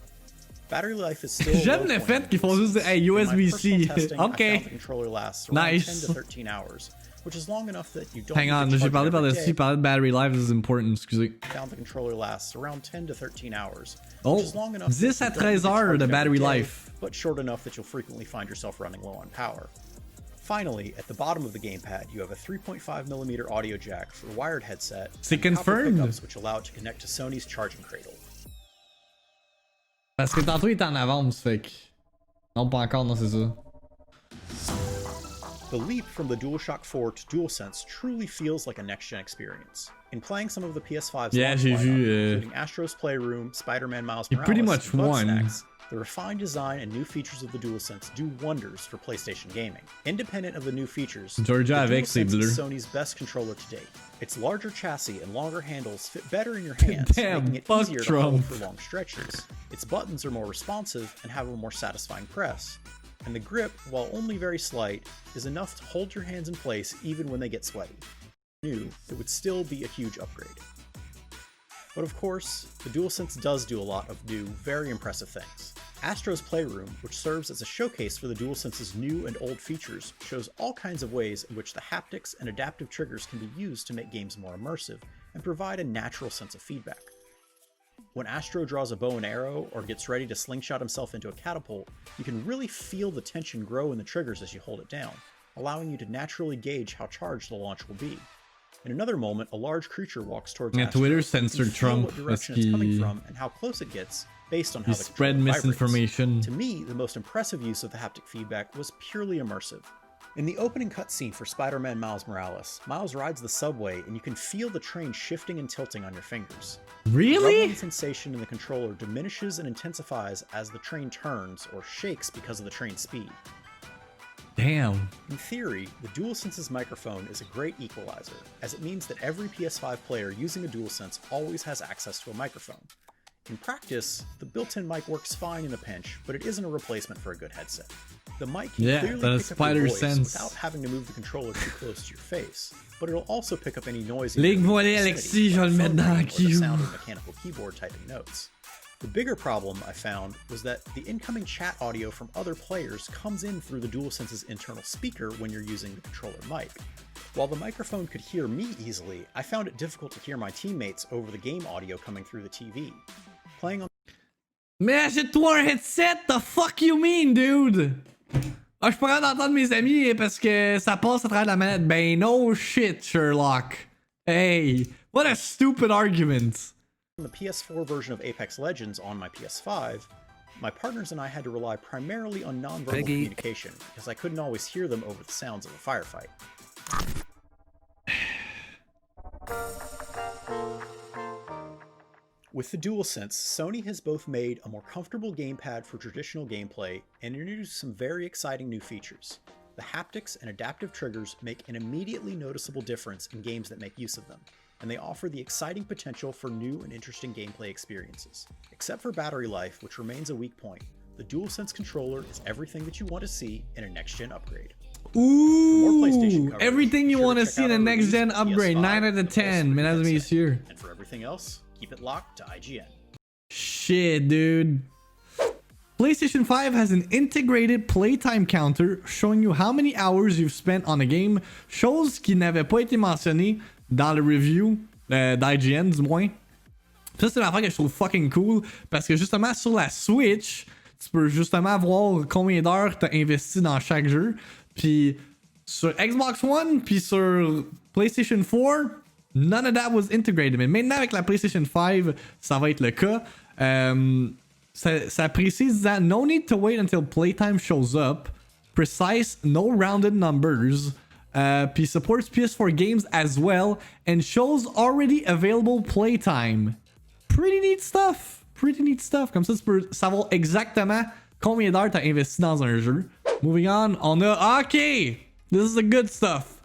Battery life is still J'aime le fait qu'ils font juste hey, In my USB-C. personal testing, I Okay. found the controller lasts around Nice. 10 to 13 hours, which is long enough that you don't Hang on, j'ai parlé par-dessus, parler de battery life, this is important, excusez. Found the controller lasts around 10 to 13 hours. Oh, which is long enough 10 à 13 heures de battery life. But short enough that you'll frequently find yourself running low on power. Finally, at the bottom of the gamepad, you have a 3.5mm audio jack for a wired headset. C'est and copper confirmed. pickups which allow it to connect to Sony's charging cradle. Parce que tantôt il est en avance, fait que... Non, pas encore, non, c'est ça. The leap from the DualShock 4 to DualSense truly feels like a next-gen experience. In playing some of the PS5's Yeah, launch j'ai lineup, vu, including Astro's Playroom, Spider-Man Miles he Morales, pretty much and won. Bugsnax, the refined design and new features of the DualSense do wonders for PlayStation gaming. Independent of the new features, Georgia the avec ses DualSense bleus. is Sony's best controller to date. Its larger chassis and longer handles fit better in your hands, Damn, making it fuck easier to Trump. hold for long stretches. Its buttons are more responsive and have a more satisfying press. And the grip, while only very slight, is enough to hold your hands in place even when they get sweaty. New, it would still be a huge upgrade. But of course, the DualSense does do a lot of new, very impressive things. Astro's Playroom, which serves as a showcase for the DualSense's new and old features, shows all kinds of ways in which the haptics and adaptive triggers can be used to make games more immersive and provide a natural sense of feedback. When Astro draws a bow and arrow or gets ready to slingshot himself into a catapult, you can really feel the tension grow in the triggers as you hold it down, allowing you to naturally gauge how charged the launch will be. In another moment, a large creature walks towards Yeah, Astro. Twitter censored You feel Trump what direction parce it's coming qu'il- from and how close it gets based on how He the spread controller vibrates. misinformation. To me, the most impressive use of the haptic feedback was purely immersive. In the opening cutscene for Spider-Man Miles Morales, Miles rides the subway and you can feel the train shifting and tilting on your fingers. The Really? rumbling sensation in the controller diminishes and intensifies as the train turns or shakes because of the train's speed. Damn. In theory, the DualSense's microphone is a great equalizer, as it means that every PS5 player using a DualSense always has access to a microphone. In practice, the built-in mic works fine in a pinch, but it isn't a replacement for a good headset. The mic can Yeah, clearly that's pick up your voice Spider-Sense. without having to move the controller too close to your face, but it'll also pick up any noise. Ligue voilée, Alexis, je vais le mettre dans la the queue. sound of a mechanical keyboard typing notes. The bigger problem I found was that the incoming chat audio from other players comes in through the DualSense's internal speaker when you're using the controller mic. While the microphone could hear me easily, I found it difficult to hear my teammates over the game audio coming through the TV. Playing on Mais achète-toi un headset, the fuck you mean, dude? Ah, je pourrais d'entendre mes amis parce que ça passe à travers la manette. Ben no shit, Sherlock. Hey, what a stupid argument. the PS4 version of Apex Legends on my PS5, my partners and I had to rely primarily on nonverbal communication because I couldn't always hear them over the sounds of a firefight. With the DualSense, Sony has both made a more comfortable gamepad for traditional gameplay and introduced some very exciting new features. The haptics and adaptive triggers make an immediately noticeable difference in games that make use of them, and they offer the exciting potential for new and interesting gameplay experiences. Except for battery life, which remains a weak point, the DualSense controller is everything that you want to see in a next-gen upgrade. Ooh, coverage, everything you be sure want to check see out in a our next-gen reviews of upgrade. PS5 9 out and of the 10, PS3 mesdames et headset. messieurs. And for everything else, keep it locked to IGN. Shit, dude. PlayStation 5 has an integrated playtime counter showing you how many hours you've spent on a game, chose qui n'avait pas été mentionnée dans le review d'IGN du moins. Ça, c'est une affaire que je trouve fucking cool parce que justement sur la Switch, tu peux justement voir combien d'heures t'as investi dans chaque jeu. Puis sur Xbox One, puis sur PlayStation 4, none of that was integrated. Mais maintenant avec la PlayStation 5, ça va être le cas. Ça précise that no need to wait until playtime shows up. Precise, no rounded numbers. Puis supports PS4 games as well and shows already available playtime. Pretty neat stuff. Pretty neat stuff. Comme ça, tu peux savoir exactement combien d'heures t'as investi dans un jeu. Moving on, on a... OK! This is the good stuff.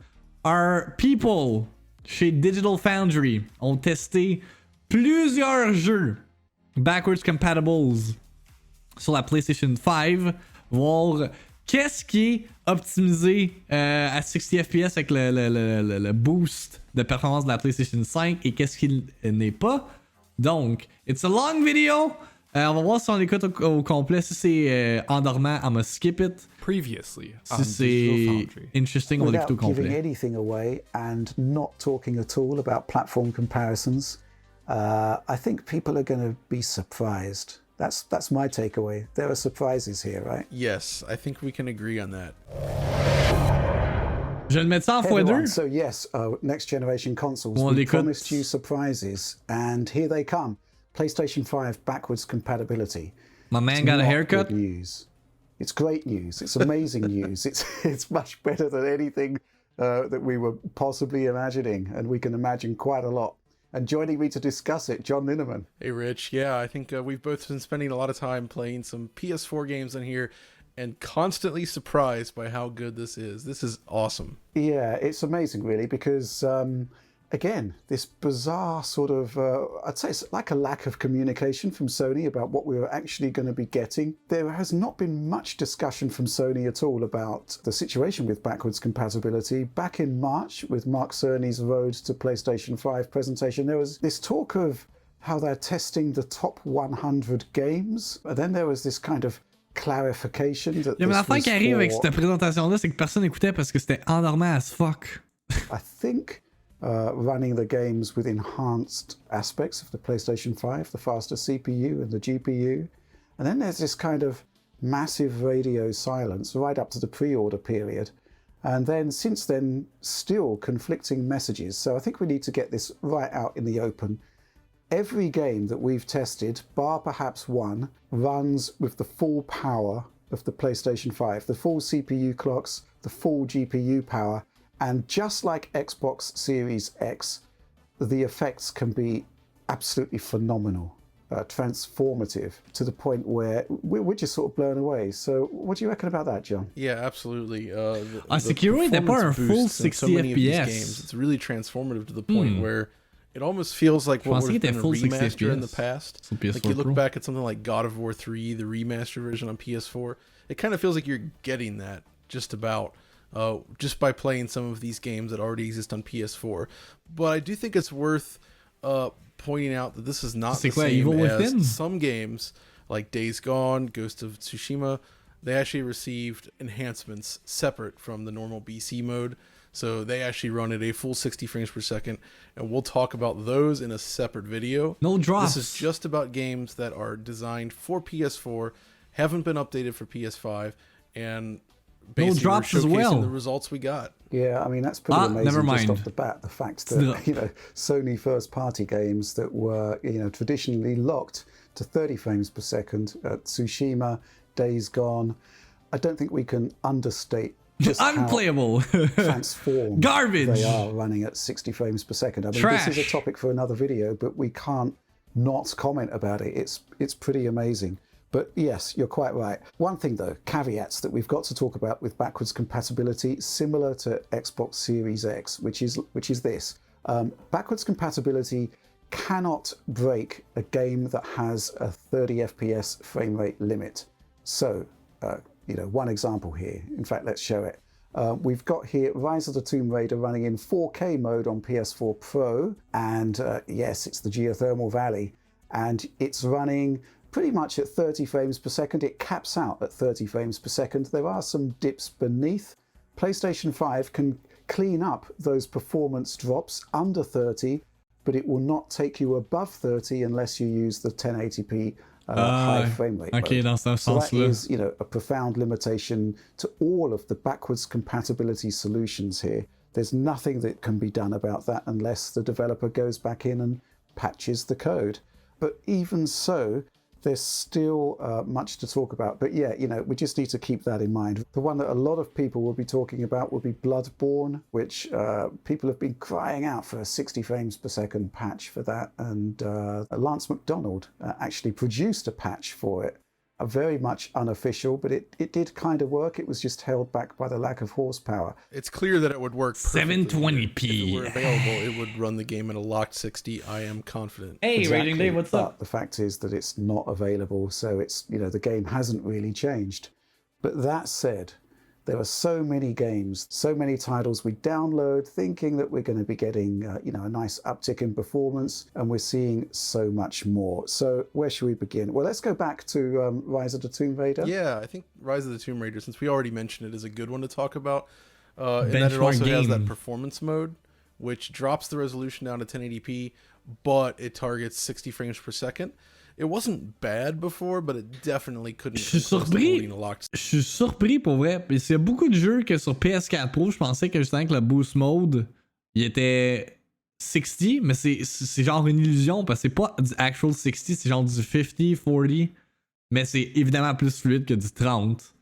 Our people chez Digital Foundry ont testé plusieurs jeux backwards compatibles sur la PlayStation 5, voir qu'est-ce qui est optimisé à 60 FPS avec le boost de performance de la PlayStation 5 et qu'est-ce qui n'est pas. Donc, it's a long video. On va voir si on l'écoute au complet. Si c'est endormant, I'm gonna skip it. Previously Si on Digital c'est Foundry. interesting, on va l'écouter Without au giving complet. anything away and not talking at all about platform comparisons, I think people are going to be surprised. That's my takeaway. There are surprises here, right? Yes, I think we can agree on that. Je vais le mettre ça en Hey, x2. everyone. So yes, next generation consoles. On We l'écoute. promised you surprises, and here they come. PlayStation 5 backwards compatibility. My man It's got a not haircut. good news. It's great news. It's amazing news. It's much better than anything that we were possibly imagining, and we can imagine quite a lot. And joining me to discuss it, John Linneman. Hey, Rich. Yeah, I think we've both been spending a lot of time playing some PS4 games in here and constantly surprised by how good this is. This is awesome. Yeah, it's amazing, really, because again, this bizarre sort of, I'd say it's like a lack of communication from Sony about what we were actually going to be getting. There has not been much discussion from Sony at all about the situation with backwards compatibility. Back in March, with Mark Cerny's Road to PlayStation 5 presentation, there was this talk of how they're testing the top 100 games. And then there was this kind of clarification that Mais this l'affaire was qui arrive avec for- cette présentation-là, c'est que personne n'écoutait parce que c'était endormant as fuck. I think running the games with enhanced aspects of the PlayStation 5, the faster CPU and the GPU. And then there's this kind of massive radio silence right up to the pre-order period. And then since then, still conflicting messages. So I think we need to get this right out in the open. Every game that we've tested, bar perhaps one, runs with the full power of the PlayStation 5, the full CPU clocks, the full GPU power, and just like Xbox Series X, the effects can be absolutely phenomenal, transformative, to the point where we're just sort of blown away. So what do you reckon about that, John? Yeah, absolutely. Sekiro était pas un full 60 FPS. Games, it's really transformative to the point where it almost feels like what would have been a full 60 remaster in the FPS. past. So PS4 Like you look Pro. back at something like God of War 3, the remaster version on PS4, it kind of feels like you're getting that just about just by playing some of these games that already exist on PS4. But I do think it's worth pointing out that this is not the same Evil Within? as some games like Days Gone, Ghost of Tsushima. They actually received enhancements separate from the normal BC mode. So they actually run at a full 60 frames per second, and we'll talk about those in a separate video. No drops. This is just about games that are designed for PS4, haven't been updated for PS5, and basically drops we're as showcasing well. the results we got. Yeah, I mean, that's pretty amazing never mind. just off the bat. The fact that, Sony first-party games that were, traditionally locked to 30 frames per second, Tsushima, Days Gone, I don't think we can understate just Unplayable. how transformed Garbage. they are running at 60 frames per second. I mean, Trash. this is a topic for another video, but we can't not comment about it. It's pretty amazing. But yes, you're quite right. One thing though, caveats that we've got to talk about with backwards compatibility, similar to Xbox Series X, which is this. Backwards compatibility cannot break a game that has a 30 FPS frame rate limit. So, one example here. In fact, let's show it. We've got here Rise of the Tomb Raider running in 4K mode on PS4 Pro, and yes, it's the geothermal valley, and it's running pretty much at 30 frames per second. It caps out at 30 frames per second. There are some dips beneath. PlayStation 5 can clean up those performance drops under 30, but it will not take you above 30 unless you use the 1080p high frame rate Okay, mode. dans ce So that sens-là. is, a profound limitation to all of the backwards compatibility solutions here. There's nothing that can be done about that unless the developer goes back in and patches the code. But even so, there's still much to talk about. But yeah, we just need to keep that in mind. The one that a lot of people will be talking about will be Bloodborne, which people have been crying out for a 60 frames per second patch for that. And Lance McDonald actually produced a patch for it. Very much unofficial, but it did kind of work. It was just held back by the lack of horsepower. It's clear that it would work perfectly. 720p. If it were available, it would run the game at a locked 60. I am confident. Hey, Rating Day, what's but up? the fact is that it's not available, so it's the game hasn't really changed. But that said, There are so many games, so many titles we download thinking that we're going to be getting a nice uptick in performance, and we're seeing so much more. So where should we begin? Well, let's go back to Rise of the Tomb Raider. Yeah, I think Rise of the Tomb Raider, since we already mentioned it, is a good one to talk about. And that it also has that performance mode, which drops the resolution down to 1080p, but it targets 60 frames per second. It wasn't bad before, but it definitely couldn't. Je suis surpris pour vrai. Il y a beaucoup de jeux que sur PS4 Pro, je pensais que justement que le boost mode, il était 60, mais c'est genre une illusion parce que c'est pas du actual 60, c'est genre du 50, 40, mais c'est évidemment plus fluide que du 30.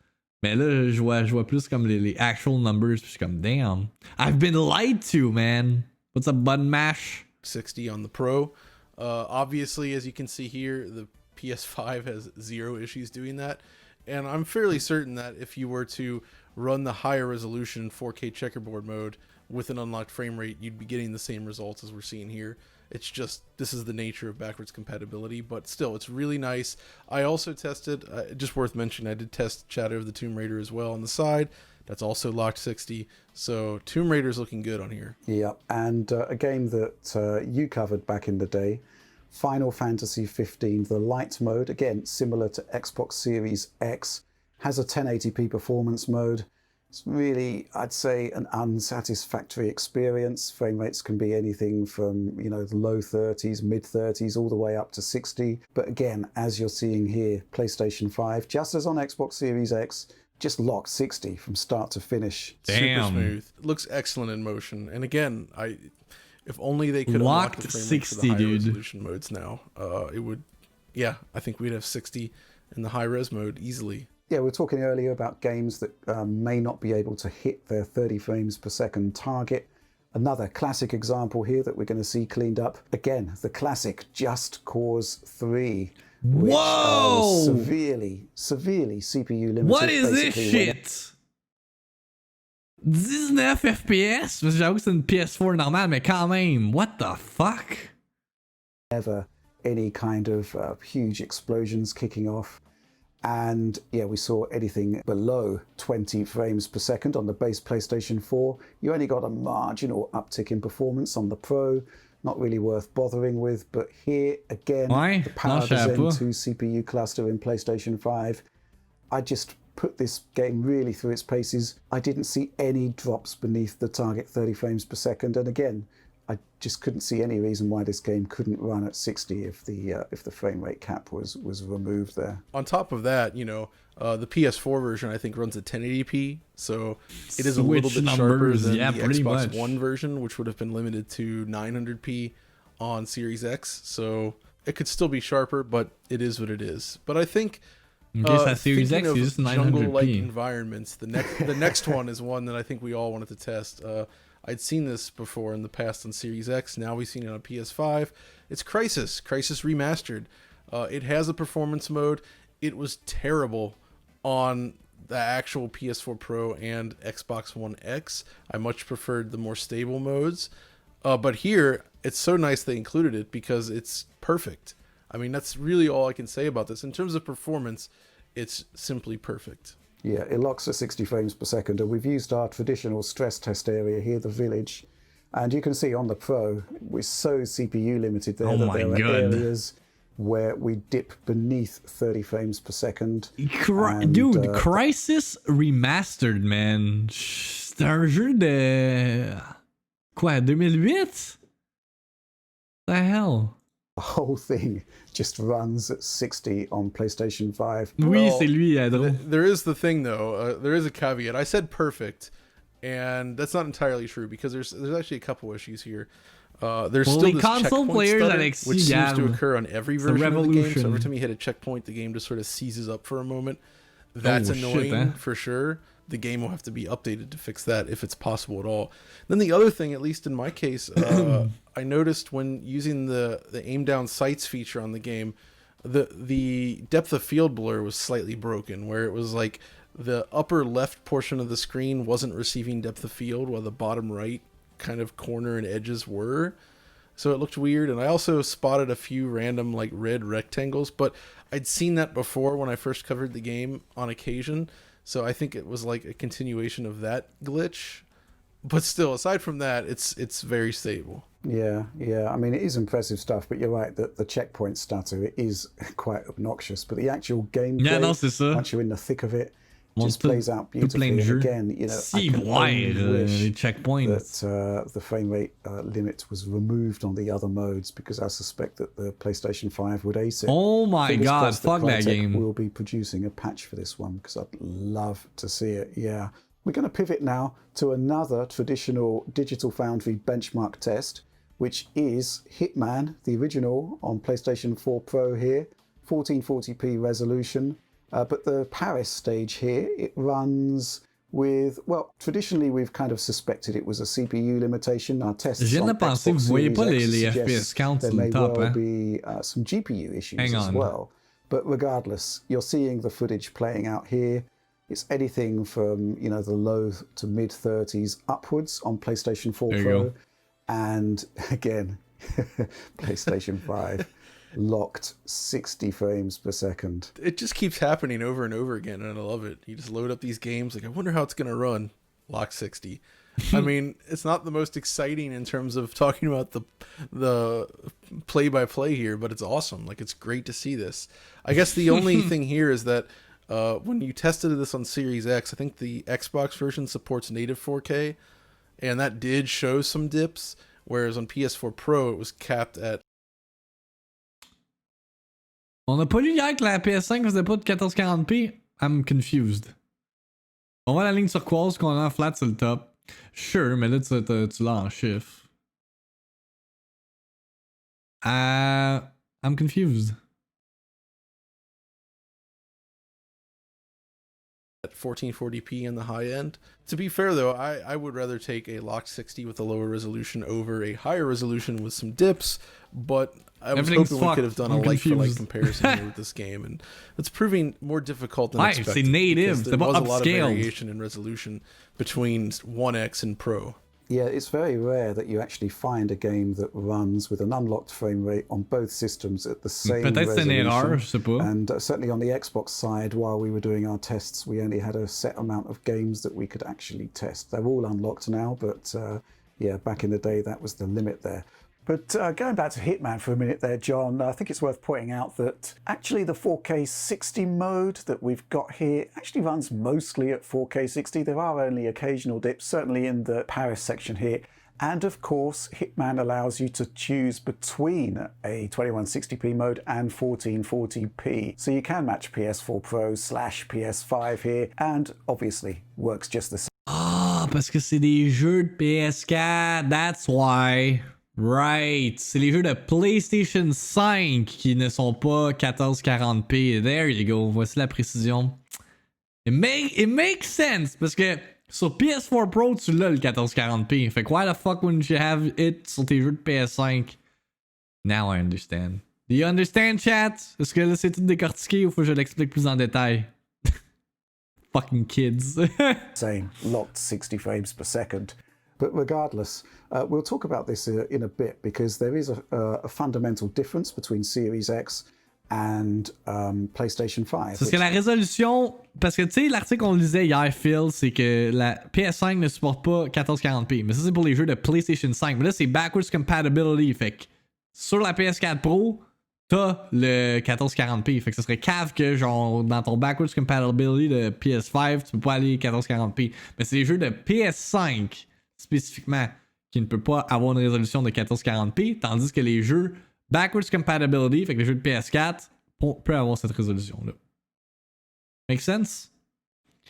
Mais là, je vois plus comme les actual numbers, puis je suis comme, damn, I've been lied to, man. What's up, button mash? 60 on the Pro. Obviously, as you can see here, the PS5 has zero issues doing that. And I'm fairly certain that if you were to run the higher resolution 4K checkerboard mode with an unlocked frame rate, you'd be getting the same results as we're seeing here. It's just, this is the nature of backwards compatibility, but still, it's really nice. I also tested, just worth mentioning, I did test Shadow of the Tomb Raider as well on the side. That's also locked 60. So Tomb Raider's looking good on here. Yeah, and a game that you covered back in the day, Final Fantasy 15, the light mode, again, similar to Xbox Series X, has a 1080p performance mode. It's really, I'd say, an unsatisfactory experience. Frame rates can be anything from, the low 30s, mid 30s, all the way up to 60. But again, as you're seeing here, PlayStation 5, just as on Xbox Series X, just locked 60 from start to finish. Damn. Super smooth. It looks excellent in motion. And again, if only they could unlock the frame rate for the high resolution modes now, it would, I think we'd have 60 in the high res mode easily. Yeah, we were talking earlier about games that may not be able to hit their 30 frames per second target. Another classic example here that we're going to see cleaned up. Again, the classic Just Cause 3. Which was severely CPU limited. What is this shit? 19 FPS? J'avoue que c'est une PS4 normale, mais quand même, what the fuck? Never any kind of huge explosions kicking off. And yeah, we saw anything below 20 frames per second on the base PlayStation 4. You only got a marginal uptick in performance on the Pro. Not really worth bothering with, but here again, the power of the Zen 2 CPU cluster in PlayStation 5. I just put this game really through its paces. I didn't see any drops beneath the target 30 frames per second, and again, I just couldn't see any reason why this game couldn't run at 60 if the frame rate cap was removed there. On top of that, the PS4 version I think runs at 1080p, so it is a little bit sharper than the Xbox One version, which would have been limited to 900p on Series X. So it could still be sharper, but it is what it is. But I think Series X is 900p. Jungle-like environments, the next one is one that I think we all wanted to test. I'd seen this before in the past on Series X. Now we've seen it on PS5. It's Crysis Remastered. It has a performance mode. It was terrible on the actual PS4 Pro and Xbox One X. I much preferred the more stable modes. But here, it's so nice they included it because it's perfect. I mean, that's really all I can say about this. In terms of performance, it's simply perfect. Yeah, it locks at 60 frames per second, and we've used our traditional stress test area here, the Village, and you can see on the Pro, we're so CPU limited there that there are areas where we dip beneath 30 frames per second. Dude, Crysis Remastered, man. C'est un jeu de... Quoi, 2008? The hell? The whole thing just runs at 60 on PlayStation 5. Oui, c'est lui, Adro. There is the thing, though. There is a caveat. I said perfect, and that's not entirely true because there's actually a couple issues here. There's still this checkpoint stutter, which seems to occur on every version of the game. So every time you hit a checkpoint, the game just sort of seizes up for a moment. That's annoying for sure. The game will have to be updated to fix that if it's possible at all. Then the other thing, at least in my case, I noticed when using the aim down sights feature on the game, the depth of field blur was slightly broken, where it was like the upper left portion of the screen wasn't receiving depth of field while the bottom right kind of corner and edges were. So it looked weird. And I also spotted a few random like red rectangles, but I'd seen that before when I first covered the game on occasion. So I think it was like a continuation of that glitch. But still, aside from that, it's very stable. Yeah. I mean, it is impressive stuff, but you're right that the checkpoint stutter is quite obnoxious. But the actual gameplay, once you're in the thick of it, just plays out beautifully. And again, you know, I can only wish that the frame rate limit was removed on the other modes, because I suspect that the PlayStation 5 would ace it. Oh my god, fuck that game. We'll be producing a patch for this one, because I'd love to see it. Yeah. We're going to pivot now to another traditional Digital Foundry benchmark test, which is Hitman, the original, on PlayStation 4 Pro here, 1440p resolution. But the Paris stage here, it runs with, well, traditionally we've kind of suspected it was a CPU limitation. Our tests on Xbox Series X suggest there may well be some GPU issues as well. But regardless, you're seeing the footage playing out here. It's anything from, you know, the low to mid 30s upwards on PlayStation 4 Pro. And again, PlayStation 5 locked 60 frames per second. It just keeps happening over and over again, and I love it. You just load up these games, like, I wonder how it's going to run. Lock 60. I mean, it's not the most exciting in terms of talking about the play-by-play here, but it's awesome. Like, it's great to see this. I guess the only thing here is that when you tested this on Series X, I think the Xbox version supports native 4K, and that did show some dips, whereas on PS4 Pro it was capped at... On a pas lu hier que la PS5 faisait pas de 1440p. I'm confused. On voit la ligne turquoise qu'on a en flat sur le top. Sure, mais là tu l'as en chiffre. I'm confused. At 1440p in the high end. To be fair though, I would rather take a locked 60 with a lower resolution over a higher resolution with some dips, but I was hoping we could have done a like-for-like comparison here with this game, and it's proving more difficult than expected. C'est native, there was a lot of variation in resolution between 1X and Pro. Yeah, it's very rare that you actually find a game that runs with an unlocked frame rate on both systems at the same resolution. Erreur, je sais pas. And certainly on the Xbox side, while we were doing our tests, we only had a set amount of games that we could actually test. They're all unlocked now, but yeah, back in the day, that was the limit there. But going back to Hitman for a minute there, John, I think it's worth pointing out that actually the 4K 60 mode that we've got here actually runs mostly at 4K 60. There are only occasional dips, certainly in the Paris section here. And of course, Hitman allows you to choose between a 2160p mode and 1440p. So you can match PS4 Pro / PS5 here, and obviously works just the same. Ah, parce que c'est des jeux de PS4, that's why. Right, c'est les jeux de PlayStation 5 qui ne sont pas 1440p. There you go, voici la précision. It makes sense, parce que sur PS4 Pro, tu l'as le 1440p. Fait que why the fuck wouldn't you have it sur tes jeux de PS5? Now I understand. Do you understand, chat? Est-ce que là c'est tout décortiqué ou faut que je l'explique plus en détail? Fucking kids. Same, locked 60 frames per second. But regardless, we'll talk about this in a bit, because there is a fundamental difference between Series X and PlayStation 5. Parce que la résolution, parce que tu sais, l'article qu'on lisait hier, Phil, c'est que la PS5 ne supporte pas 1440p. Mais ça, c'est pour les jeux de PlayStation 5. Mais là, c'est backwards compatibility. Fait que sur la PS4 Pro, t'as le 1440p. Fait que ça serait cave que, genre, dans ton backwards compatibility de PS5, tu peux pas aller 1440p. Mais c'est les jeux de PS5 spécifiquement qui ne peut pas avoir une résolution de 1440p, tandis que les jeux backwards compatibility, fait que les jeux de PS4 peuvent avoir cette résolution-là. Make sense?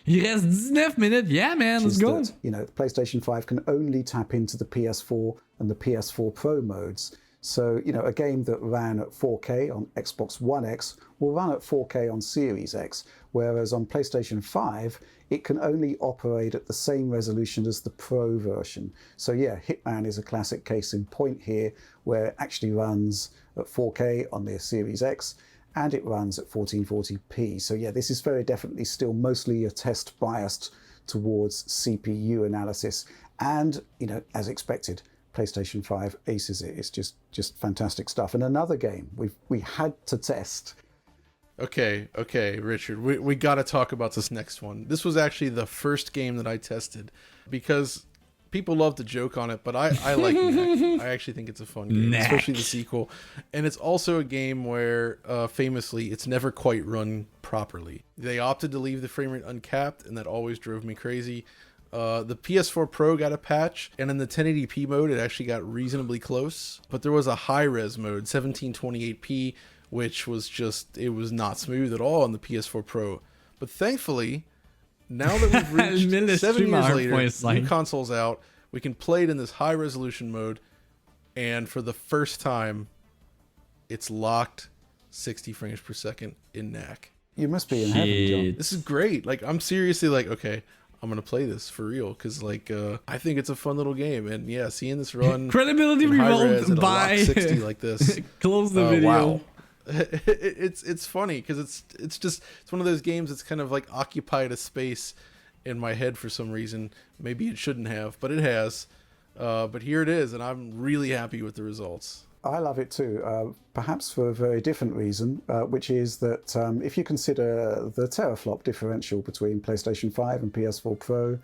Il reste 19 minutes. Yeah, man, let's go. That, you know, the PlayStation 5 can only tap into the PS4 and the PS4 Pro modes. So, you know, a game that ran at 4K on Xbox One X will run at 4K on Series X, whereas on PlayStation 5, it can only operate at the same resolution as the Pro version. So yeah, Hitman is a classic case in point here, where it actually runs at 4K on the Series X, and it runs at 1440p. So yeah, this is very definitely still mostly a test biased towards CPU analysis. And, you know, as expected, PlayStation 5 aces it. It's just fantastic stuff. And another game we had to test Okay, Richard, we got to talk about this next one. This was actually the first game that I tested because people love to joke on it, but I like Knack. I actually think it's a fun game, especially the sequel. And it's also a game where, famously, it's never quite run properly. They opted to leave the frame rate uncapped, and that always drove me crazy. The PS4 Pro got a patch, and in the 1080p mode, it actually got reasonably close. But there was a high-res mode, 1728p, which was just, it was not smooth at all on the PS4 Pro. But thankfully, now that we've reached 7 years later, new consoles out, we can play it in this high-resolution mode, and for the first time, it's locked 60 frames per second in Knack. You must be in heaven, John. This is great. Like, I'm seriously like, okay, I'm gonna play this for real because like I think it's a fun little game, and yeah, seeing this run credibility revoked by 60 like this. Close the video. Wow. It's funny because it's one of those games that's kind of like occupied a space in my head for some reason. Maybe it shouldn't have, but it has. But here it is, and I'm really happy with the results. I love it too, perhaps for a very different reason, which is that if you consider the teraflop differential between PlayStation 5 and PS4 Pro,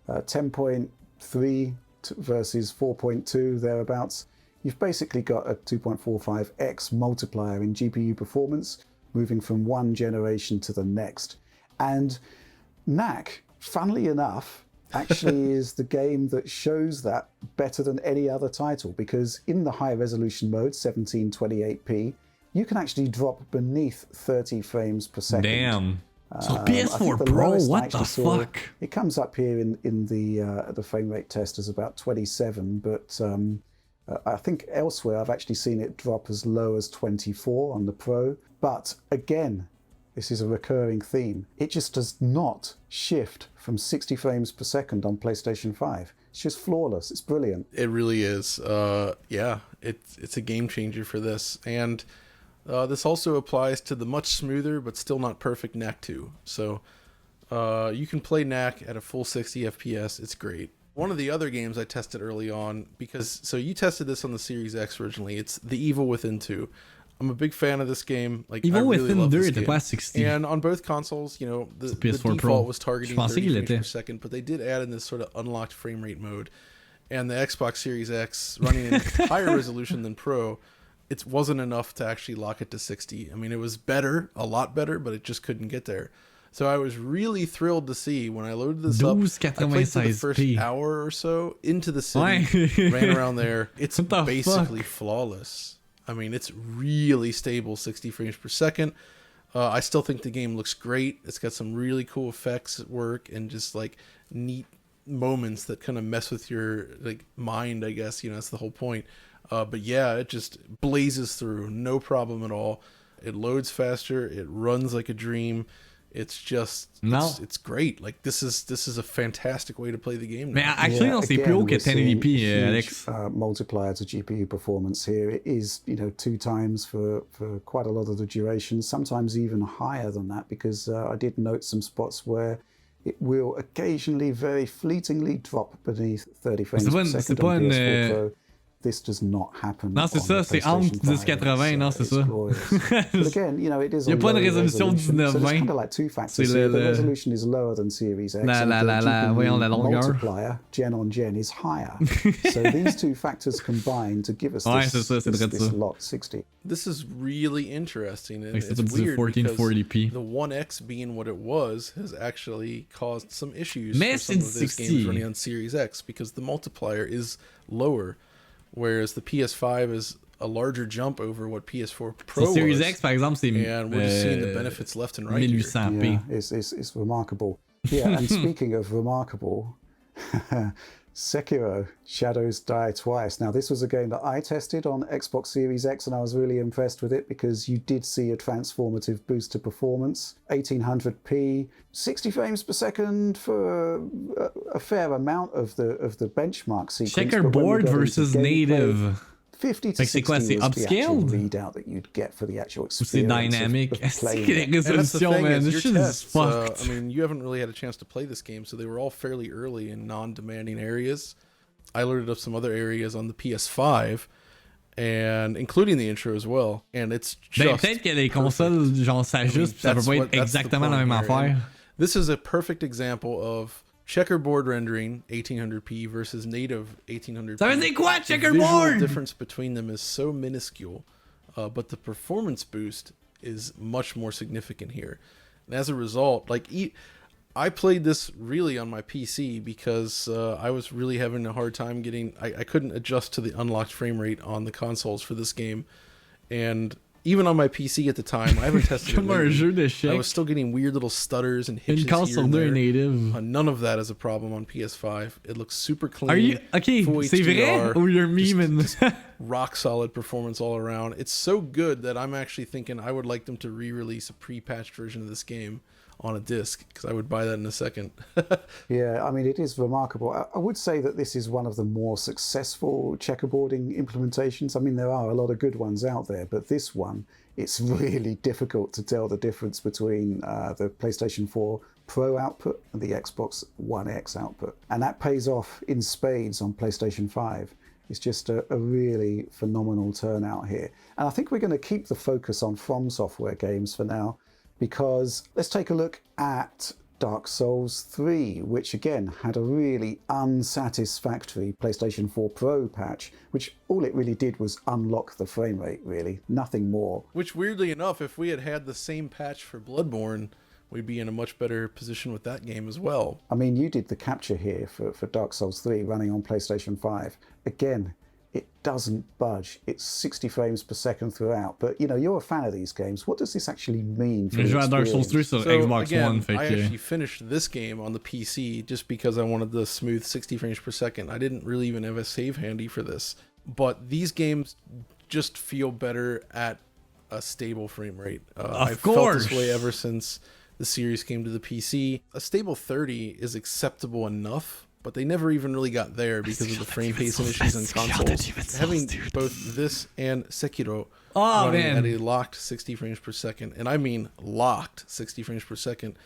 10.3 versus 4.2 thereabouts, you've basically got a 2.45x multiplier in GPU performance, moving from one generation to the next. And Knack, funnily enough, actually is the game that shows that better than any other title, because in the high resolution mode, 1728p, you can actually drop beneath 30 frames per second. Damn. So PS4 Pro, what the fuck? It comes up here in the frame rate test as about 27, but I think elsewhere I've actually seen it drop as low as 24 on the Pro. But again, this is a recurring theme. It just does not shift from 60 frames per second on PlayStation 5. It's just flawless. It's brilliant. It really is. Yeah, it's a game changer for this. And this also applies to the much smoother but still not perfect Knack 2. So you can play Knack at a full 60 FPS. It's great. One of the other games I tested early on, so you tested this on the Series X originally. It's The Evil Within 2. I'm a big fan of this game. Like, I really love this game. 60. And on both consoles, you know, the default was targeting 30 frames per second, but they did add in this sort of unlocked frame rate mode. And the Xbox Series X, running in higher resolution than Pro, it wasn't enough to actually lock it to 60. I mean, it was better, a lot better, but it just couldn't get there. So I was really thrilled to see when I loaded this up. I played for the first hour or so into the city, ran around there. It's basically flawless. I mean, it's really stable, 60 frames per second. I still think the game looks great. It's got some really cool effects at work and just like neat moments that kind of mess with your like mind, I guess. You know, that's the whole point. But yeah, it just blazes through, no problem at all. It loads faster. It runs like a dream. It's just it's great. Like this is a fantastic way to play the game now. Mais actually, non, c'est plus haut que 1080p, Alex. Multiplier to GPU performance here. It is, 2 times for quite a lot of the duration, sometimes even higher than that, because I did note some spots where it will occasionally, very fleetingly drop beneath 30 frames per second on PS4 Pro. This does not happen. Non, c'est ça, c'est entre 1080, non, c'est ça. But again, it is. Il n'y a pas une résolution 1920. So kind of like two factors. The resolution is lower than Series X. Voyons la longueur. Multiplier, gen on gen, is higher. So these two factors combine to give us this locked 60. This is really interesting. And it's weird 1440p. The 1X being what it was has actually caused some issues for some of those games running on Series X because the multiplier is lower. Whereas the PS5 is a larger jump over what PS4 Pro was. Series X, par exemple, c'est and we're just seeing the benefits left and right 1800p. Yeah, it's remarkable. Yeah, and speaking of remarkable, Sekiro: Shadows Die Twice. Now, this was a game that I tested on Xbox Series X, and I was really impressed with it because you did see a transformative boost to performance. 1800p, 60 frames per second for a fair amount of the benchmark sequence. Checkerboard versus native. 50 to 60 was the actual readout that you'd get for the actual experience. Dynamic. Of playing it. Resolution, man. This shit is fucked. I mean, you haven't really had a chance to play this game, so they were all fairly early in non-demanding areas. I loaded up some other areas on the PS5, and including the intro as well. And it's Ben, just peut-être que les consoles, genre, s'ajustent, pis ça peut pas être exactement la même affaire. This is a perfect example of checkerboard rendering 1800p versus native 1800p. Ça veut dire quoi, The checkerboard? visual difference between them is so minuscule, but the performance boost is much more significant here. And as a result, like I played this really on my PC because I was really having a hard time getting... I couldn't adjust to the unlocked frame rate on the consoles for this game. And even on my PC at the time, I haven't tested it lately, I was still getting weird little stutters and hitches here and there. Native. None of that is a problem on PS5. It looks super clean. Are you... Okay, full c'est HDR, vrai? Or you're memeing? just rock solid performance all around. It's so good that I'm actually thinking I would like them to re-release a pre-patched version of this game on a disc, because I would buy that in a second. Yeah, I mean, it is remarkable. I would say that this is one of the more successful checkerboarding implementations. I mean, there are a lot of good ones out there, but this one, it's really difficult to tell the difference between the PlayStation 4 Pro output and the Xbox One X output. And that pays off in spades on PlayStation 5. It's just a really phenomenal turnout here. And I think we're going to keep the focus on From Software games for now, because let's take a look at Dark Souls 3, which again had a really unsatisfactory PlayStation 4 Pro patch, which all it really did was unlock the frame rate, really, nothing more. Which, weirdly enough, if we had had the same patch for Bloodborne, we'd be in a much better position with that game as well. I mean, you did the capture here for Dark Souls 3 running on PlayStation 5. Again, it doesn't budge. It's 60 frames per second throughout. But, you know, you're a fan of these games. What does this actually mean for the Dark Souls 3 sur Xbox again, One. I actually finished this game on the PC just because I wanted the smooth 60 frames per second. I didn't really even have a save handy for this. But these games just feel better at a stable frame rate. I've felt this way ever since the series came to the PC. A stable 30 is acceptable enough, but they never even really got there because of the frame pacing issues in consoles. Having both this and Sekiro running at a locked 60 frames per second, and I mean locked 60 frames per second,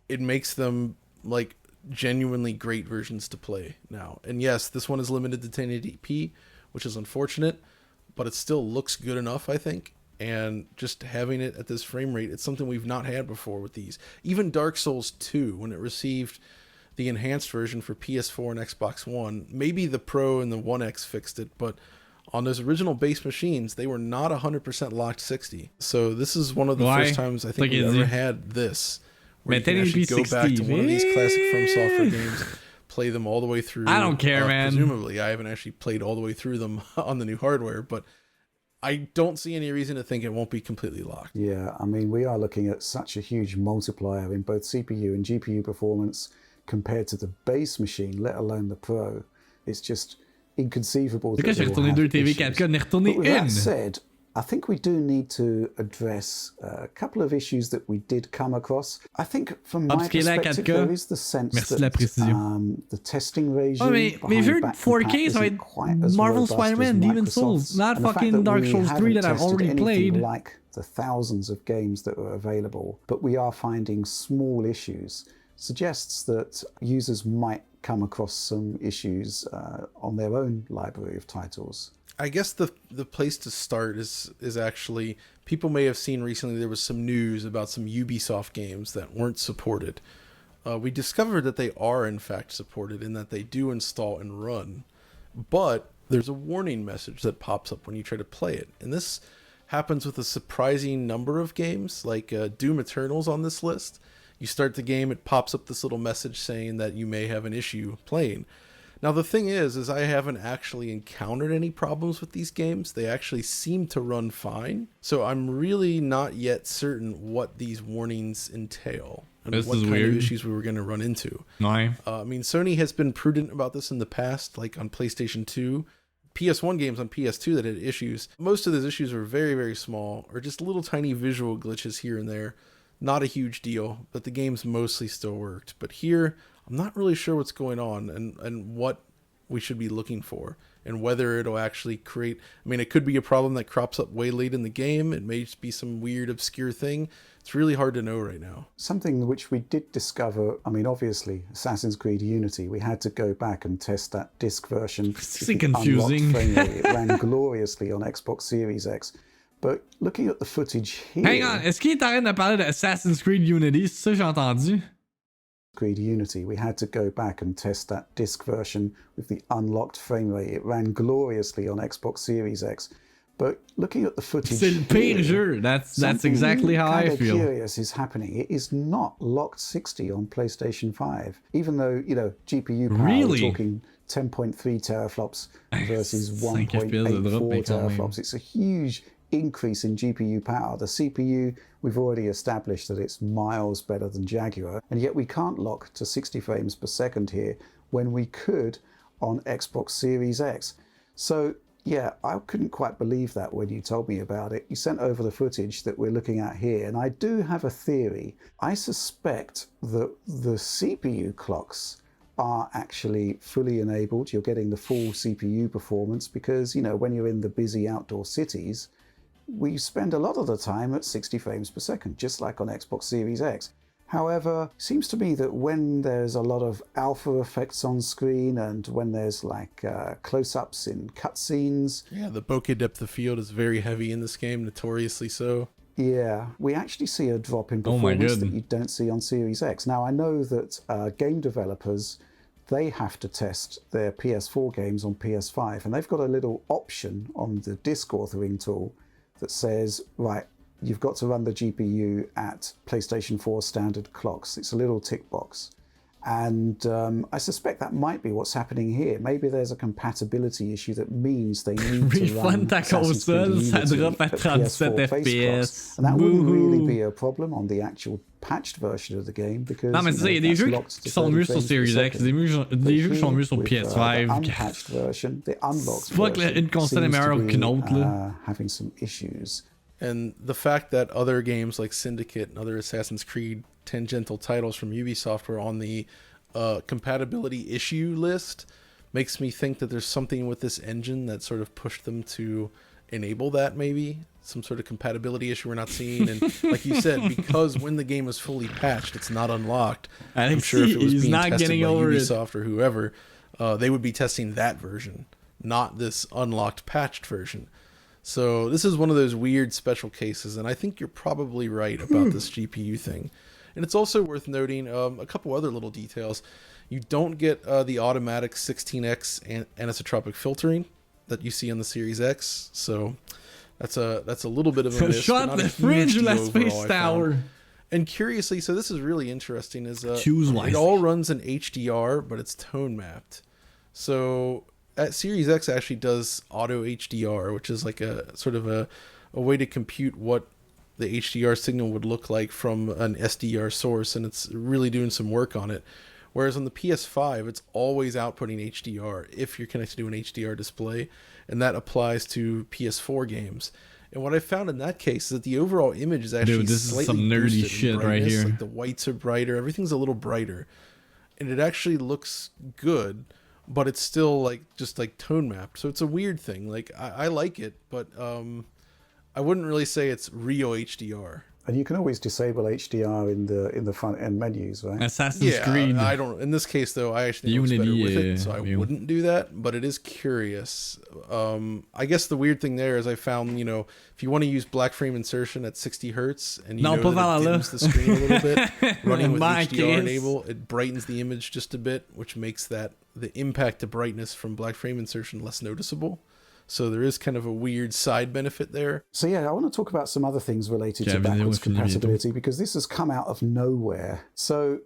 it makes them like genuinely great versions to play now. And yes, this one is limited to 1080p, which is unfortunate, but it still looks good enough, I think. And just having it at this frame rate, it's something we've not had before with these. Even Dark Souls 2, when it received the enhanced version for PS4 and Xbox One, maybe the Pro and the One X fixed it, but on those original base machines, they were not 100% locked 60. So this is one of the first times I think we've ever had this, where you can actually go back to one of these classic From Software games, play them all the way through. I don't care, man. Presumably, I haven't actually played all the way through them on the new hardware, but I don't see any reason to think it won't be completely locked. Yeah, I mean, we are looking at such a huge multiplier in both CPU and GPU performance compared to the base machine, let alone the Pro. It's just inconceivable. Because j'ai retourné 2 TV 4K, on est retourné une. That said, I think we do need to address a couple of issues that we did come across. I think from my perspective, there is the sense that the testing regime mais vu 4K, ça va être Marvel Spider-Man, Demon's Souls, not fucking Dark Souls 3 that I've already played. Like the thousands of games that are available, but we are finding small issues, suggests that users might come across some issues on their own library of titles. I guess the place to start is actually, people may have seen recently there was some news about some Ubisoft games that weren't supported. We discovered that they are in fact supported and that they do install and run, but there's a warning message that pops up when you try to play it. And this happens with a surprising number of games, like Doom Eternal's on this list. You start the game, it pops up this little message saying that you may have an issue playing. Now, the thing is I haven't actually encountered any problems with these games. They actually seem to run fine. So I'm really not yet certain what these warnings entail and what kind of issues we were going to run into. I mean, Sony has been prudent about this in the past, like on PlayStation 2. PS1 games on PS2 that had issues. Most of those issues were very, very small, or just little tiny visual glitches here and there. Not a huge deal, but the games mostly still worked. But here, I'm not really sure what's going on and what we should be looking for, and whether it'll actually create, I mean, it could be a problem that crops up way late in the game. It may just be some weird, obscure thing. It's really hard to know right now. Something which we did discover, I mean, obviously, Assassin's Creed Unity, we had to go back and test that disc version. It's confusing. It ran gloriously on Xbox Series X. But looking at the footage here... Hang on, est-ce qu'il est en train de parler de Assassin's Creed Unity? C'est ça que j'ai entendu? Creed Unity, we had to go back and test that disc version with the unlocked frame rate. It ran gloriously on Xbox Series X. But looking at the footage, c'est le pire jeu. That's exactly how I feel. Curious is happening. It is not locked 60 on PlayStation 5, even though, you know, GPU power, really? We're talking 10.3 teraflops versus 1.84 teraflops. It's a huge increase in GPU power. The CPU, we've already established that it's miles better than Jaguar, and yet we can't lock to 60 frames per second here when we could on Xbox Series X. So yeah, I couldn't quite believe that when you told me about it. You sent over the footage that we're looking at here, and I do have a theory. I suspect that the CPU clocks are actually fully enabled. You're getting the full CPU performance because, you know, when you're in the busy outdoor cities, we spend a lot of the time at 60 frames per second, just like on Xbox Series X. However, it seems to me that when there's a lot of alpha effects on screen and when there's like close-ups in cutscenes... Yeah, the bokeh depth of field is very heavy in this game, notoriously so. Yeah, we actually see a drop in performance that you don't see on Series X. Now, I know that game developers, they have to test their PS4 games on PS5, and they've got a little option on the disk authoring tool that says, right, you've got to run the GPU at PlayStation 4 standard clocks. It's a little tick box. And I suspect that might be what's happening here. Maybe there's a compatibility issue that means they need to run ta console, ça drop à 37 FPS. And that wouldn't really be a problem on the actual patched version of the game because... Non, mais c'est ça, il y a des jeux qui sont mieux sur Series X, des jeux qui sont mieux sur PS5. Unpatched version, the unlocked c'est pas que une console est meilleure qu'une autre, là. Having some issues. And the fact that other games like Syndicate and other Assassin's Creed tangential titles from Ubisoft were on the compatibility issue list makes me think that there's something with this engine that sort of pushed them to enable that, maybe some sort of compatibility issue we're not seeing. And like you said, because when the game is fully patched, it's not unlocked. I'm sure if it was being tested by Ubisoft or whoever, they would be testing that version, not this unlocked patched version. So this is one of those weird special cases, and I think you're probably right about this GPU thing. And it's also worth noting a couple other little details. You don't get the automatic 16x anisotropic filtering that you see on the Series X, so that's a little bit of a miss. Shot the fridge in that space tower. And curiously, so this is really interesting, is Choose wisely. It all runs in HDR, but it's tone mapped. So Series X actually does auto HDR, which is like a sort of a way to compute what the HDR signal would look like from an SDR source, and it's really doing some work on it. Whereas on the PS5, it's always outputting HDR if you're connected to an HDR display, and that applies to PS4 games. And what I found in that case is that the overall image is actually this slightly is some nerdy boosted shit in brightness. right here. Like the whites are brighter, everything's a little brighter, and it actually looks good, but it's still like just like tone mapped. So it's a weird thing. Like I like it, but I wouldn't really say it's real HDR. And you can always disable HDR in the front end menus, right? Assassin's Creed. I don't. In this case, though, I actually think it's better with it, so I wouldn't do that. But it is curious. I guess the weird thing there is I found, you know, if you want to use black frame insertion at 60 hertz and you know that it dims the screen a little bit, running with HDR enable, it brightens the image just a bit, which makes that the impact to brightness from black frame insertion less noticeable. So there is kind of a weird side benefit there. So yeah, I want to talk about some other things related to backwards compatibility because this has come out of nowhere. So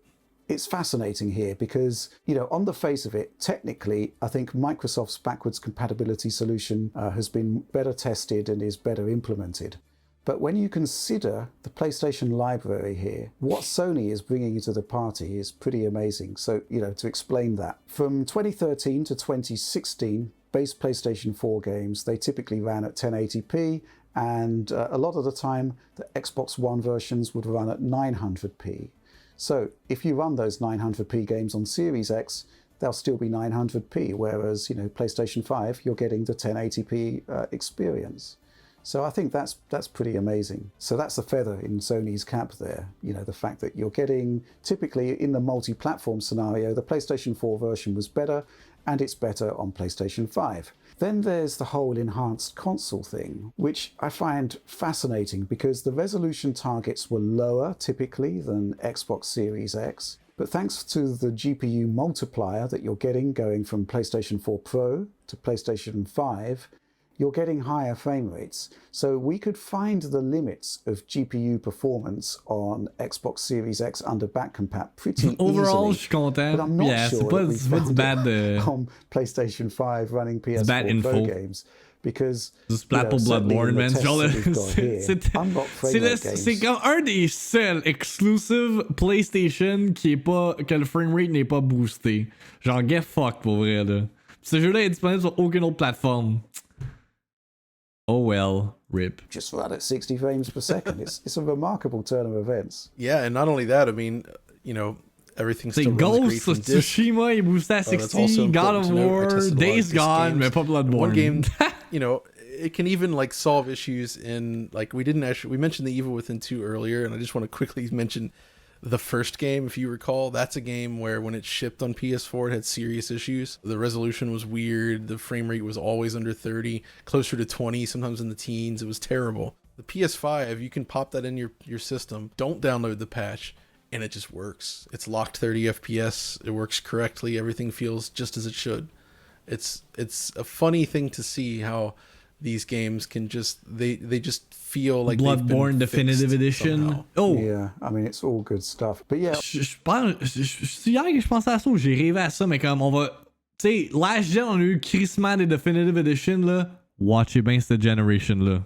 it's fascinating here because, you know, on the face of it, technically, I think Microsoft's backwards compatibility solution has been better tested and is better implemented. But when you consider the PlayStation library here, what Sony is bringing into the party is pretty amazing. So, you know, to explain that, from 2013 to 2016, base PlayStation 4 games, they typically ran at 1080p, and a lot of the time the Xbox One versions would run at 900p. So if you run those 900p games on Series X, they'll still be 900p, whereas, PlayStation 5, you're getting the 1080p experience. So I think that's pretty amazing. So that's the feather in Sony's cap there. The fact that you're getting, typically in the multi-platform scenario, the PlayStation 4 version was better, and it's better on PlayStation 5. Then there's the whole enhanced console thing, which I find fascinating because the resolution targets were lower typically than Xbox Series X. But thanks to the GPU multiplier that you're getting going from PlayStation 4 Pro to PlayStation 5, you're getting higher frame rates. So we could find the limits of GPU performance on Xbox Series X under backcompat pretty Overall, easily. je suis content. But I'm not Yeah, sure c'est pas, that we c'est pas du found bad. it on PlayStation 5 running PS4 Pro games. Because, c'est plate pour Bloodborne, man. C'est comme un des seuls exclusive PlayStation que le framerate n'est pas boosté. Genre, get fucked pour vrai, là. Ce jeu-là est disponible sur aucune autre plateforme. Oh well, rip. Just run at 60 frames per second. It's a remarkable turn of events. Yeah, and not only that, I mean, everything still runs Ghost great from of disc. Tsushima est boosté à 60, God of War, Days Gone, mais pas Bloodborne. One game, it can even solve issues in we mentioned the Evil Within 2 earlier, and I just want to quickly mention the first game. If you recall, that's a game where when it shipped on PS4 it had serious issues. The resolution was weird, the frame rate was always under 30, closer to 20, sometimes in the teens. It was terrible. The PS5, you can pop that in your system, don't download the patch, and it just works. It's locked 30 FPS, it works correctly, everything feels just as it should. It's a funny thing to see how these games can they just feel like Bloodborne Definitive Edition. Somehow. Oh yeah, I mean it's all good stuff. But yeah, hier que je pensais à ça, j'ai rêvé à ça, mais comme on va, tu sais, last gen on a eu crissement des Definitive Edition là. Watchez bien cette generation là.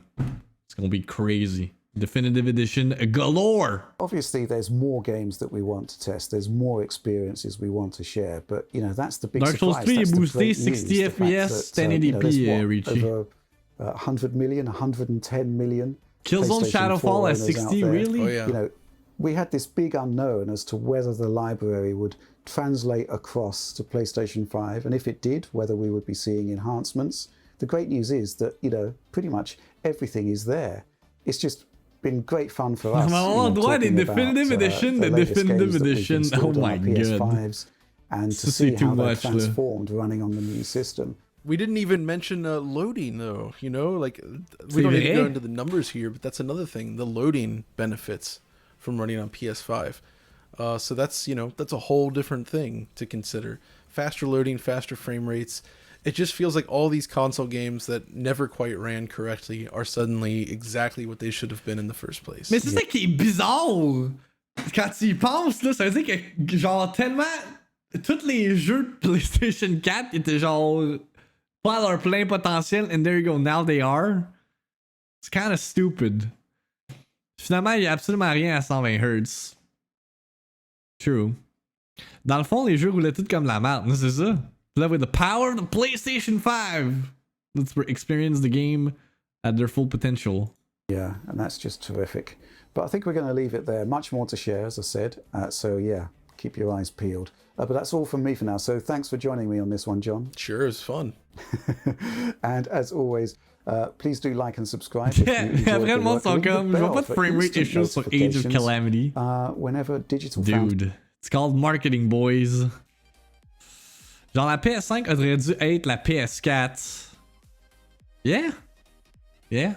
It's gonna be crazy. Definitive Edition galore. Obviously, there's more games that we want to test. There's more experiences we want to share. But that's the big Dark Souls surprise. 3 That's est the boosté great 60 news, the FPS, fact that, 1080p, Richie. over 100 million, 110 million. Killzone Shadowfall at 60, really? Oh, yeah. We had this big unknown as to whether the library would translate across to PlayStation 5, and if it did, whether we would be seeing enhancements. The great news is that, pretty much everything is there. It's just been great fun for us. On doit des Definitive Edition, the Definitive Edition. Oh my god. And to see how they're transformed running on the new system. We didn't even mention loading, though. We don't need to go into the numbers here, but that's another thing. The loading benefits from running on PS5. So that's a whole different thing to consider. Faster loading, faster frame rates. It just feels like all these console games that never quite ran correctly are suddenly exactly what they should have been in the first place. Mais c'est ça qui est bizarre. Quand tu y penses, là, ça veut dire que genre tellement tous les jeux de PlayStation 4 étaient genre pas à leur plein potentiel, and there you go, now they are. It's kind of stupid. Finalement, il y a absolument rien à 120 Hz. True. Dans le fond, les jeux roulaient tout comme la merde, c'est ça? Là, with the power of the PlayStation 5, let's experience the game at their full potential. Yeah, and that's just terrific. But I think we're going to leave it there. Much more to share, as I said. So yeah, keep your eyes peeled. But that's all from me for now. So thanks for joining me on this one, John. Sure, it's fun. And as always, please do like and subscribe. Après, le monde sont comme, je vois pas de framerate issues sur Age of Calamity. Whenever digital Dude, it's called marketing, boys. Genre, la PS5 aurait dû être la PS4. Yeah. Yeah.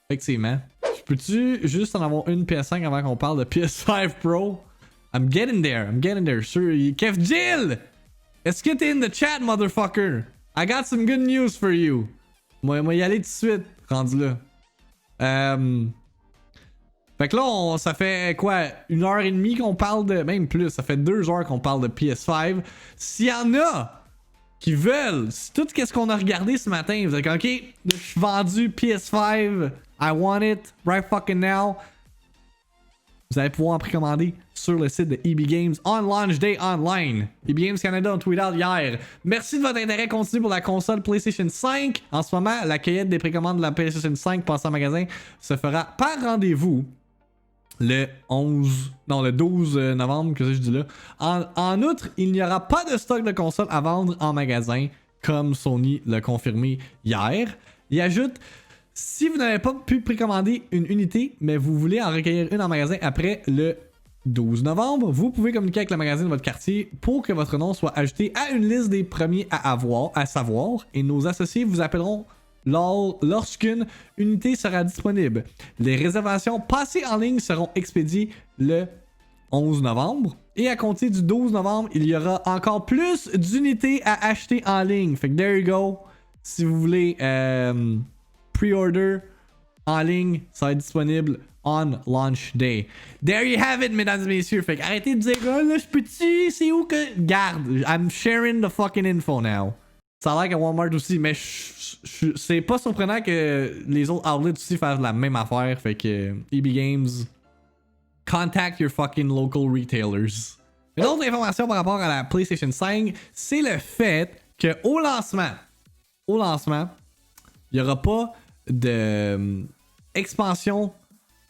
Effectivement. Peux-tu juste en avoir une PS5 avant qu'on parle de PS5 Pro? I'm getting there. Sure. Kev Jill! Est-ce que t'es in the chat, motherfucker? I got some good news for you. Moi y aller tout de suite, rendu là. Fait que là, ça fait quoi? 1h30 qu'on parle de... Même plus, ça fait 2 heures qu'on parle de PS5. S'il y en a qui veulent, tout ce qu'on a regardé ce matin, vous êtes comme, ok, je suis vendu PS5, I want it, right fucking now. Vous allez pouvoir en précommander sur le site de EB Games on launch day online. EB Games Canada ont tweeté out hier. Merci de votre intérêt continu pour la console PlayStation 5. En ce moment, la cueillette des précommandes de la PlayStation 5 passée en magasin se fera par rendez-vous. le 12 novembre, que je dis là. En outre, il n'y aura pas de stock de consoles à vendre en magasin, comme Sony l'a confirmé hier. Il ajoute, si vous n'avez pas pu précommander une unité, mais vous voulez en recueillir une en magasin après le 12 novembre, vous pouvez communiquer avec le magasin de votre quartier pour que votre nom soit ajouté à une liste des premiers à savoir, et nos associés vous appelleront lorsqu'une unité sera disponible. Les réservations passées en ligne seront expédiées le 11 novembre. Et à compter du 12 novembre, il y aura encore plus d'unités à acheter en ligne. Fait que there you go. Si vous voulez pre-order en ligne, ça va être disponible on launch day. There you have it, mesdames et messieurs. Fait que arrêtez de dire, oh, là, je peux-tu, c'est où que... Garde, I'm sharing the fucking info now. Ça a l'air qu'à Walmart aussi, mais c'est pas surprenant que les autres outlets aussi fassent la même affaire. Fait que EB Games, contact your fucking local retailers. Une autre information par rapport à la PlayStation 5, c'est le fait que au lancement, il n'y aura pas d'expansion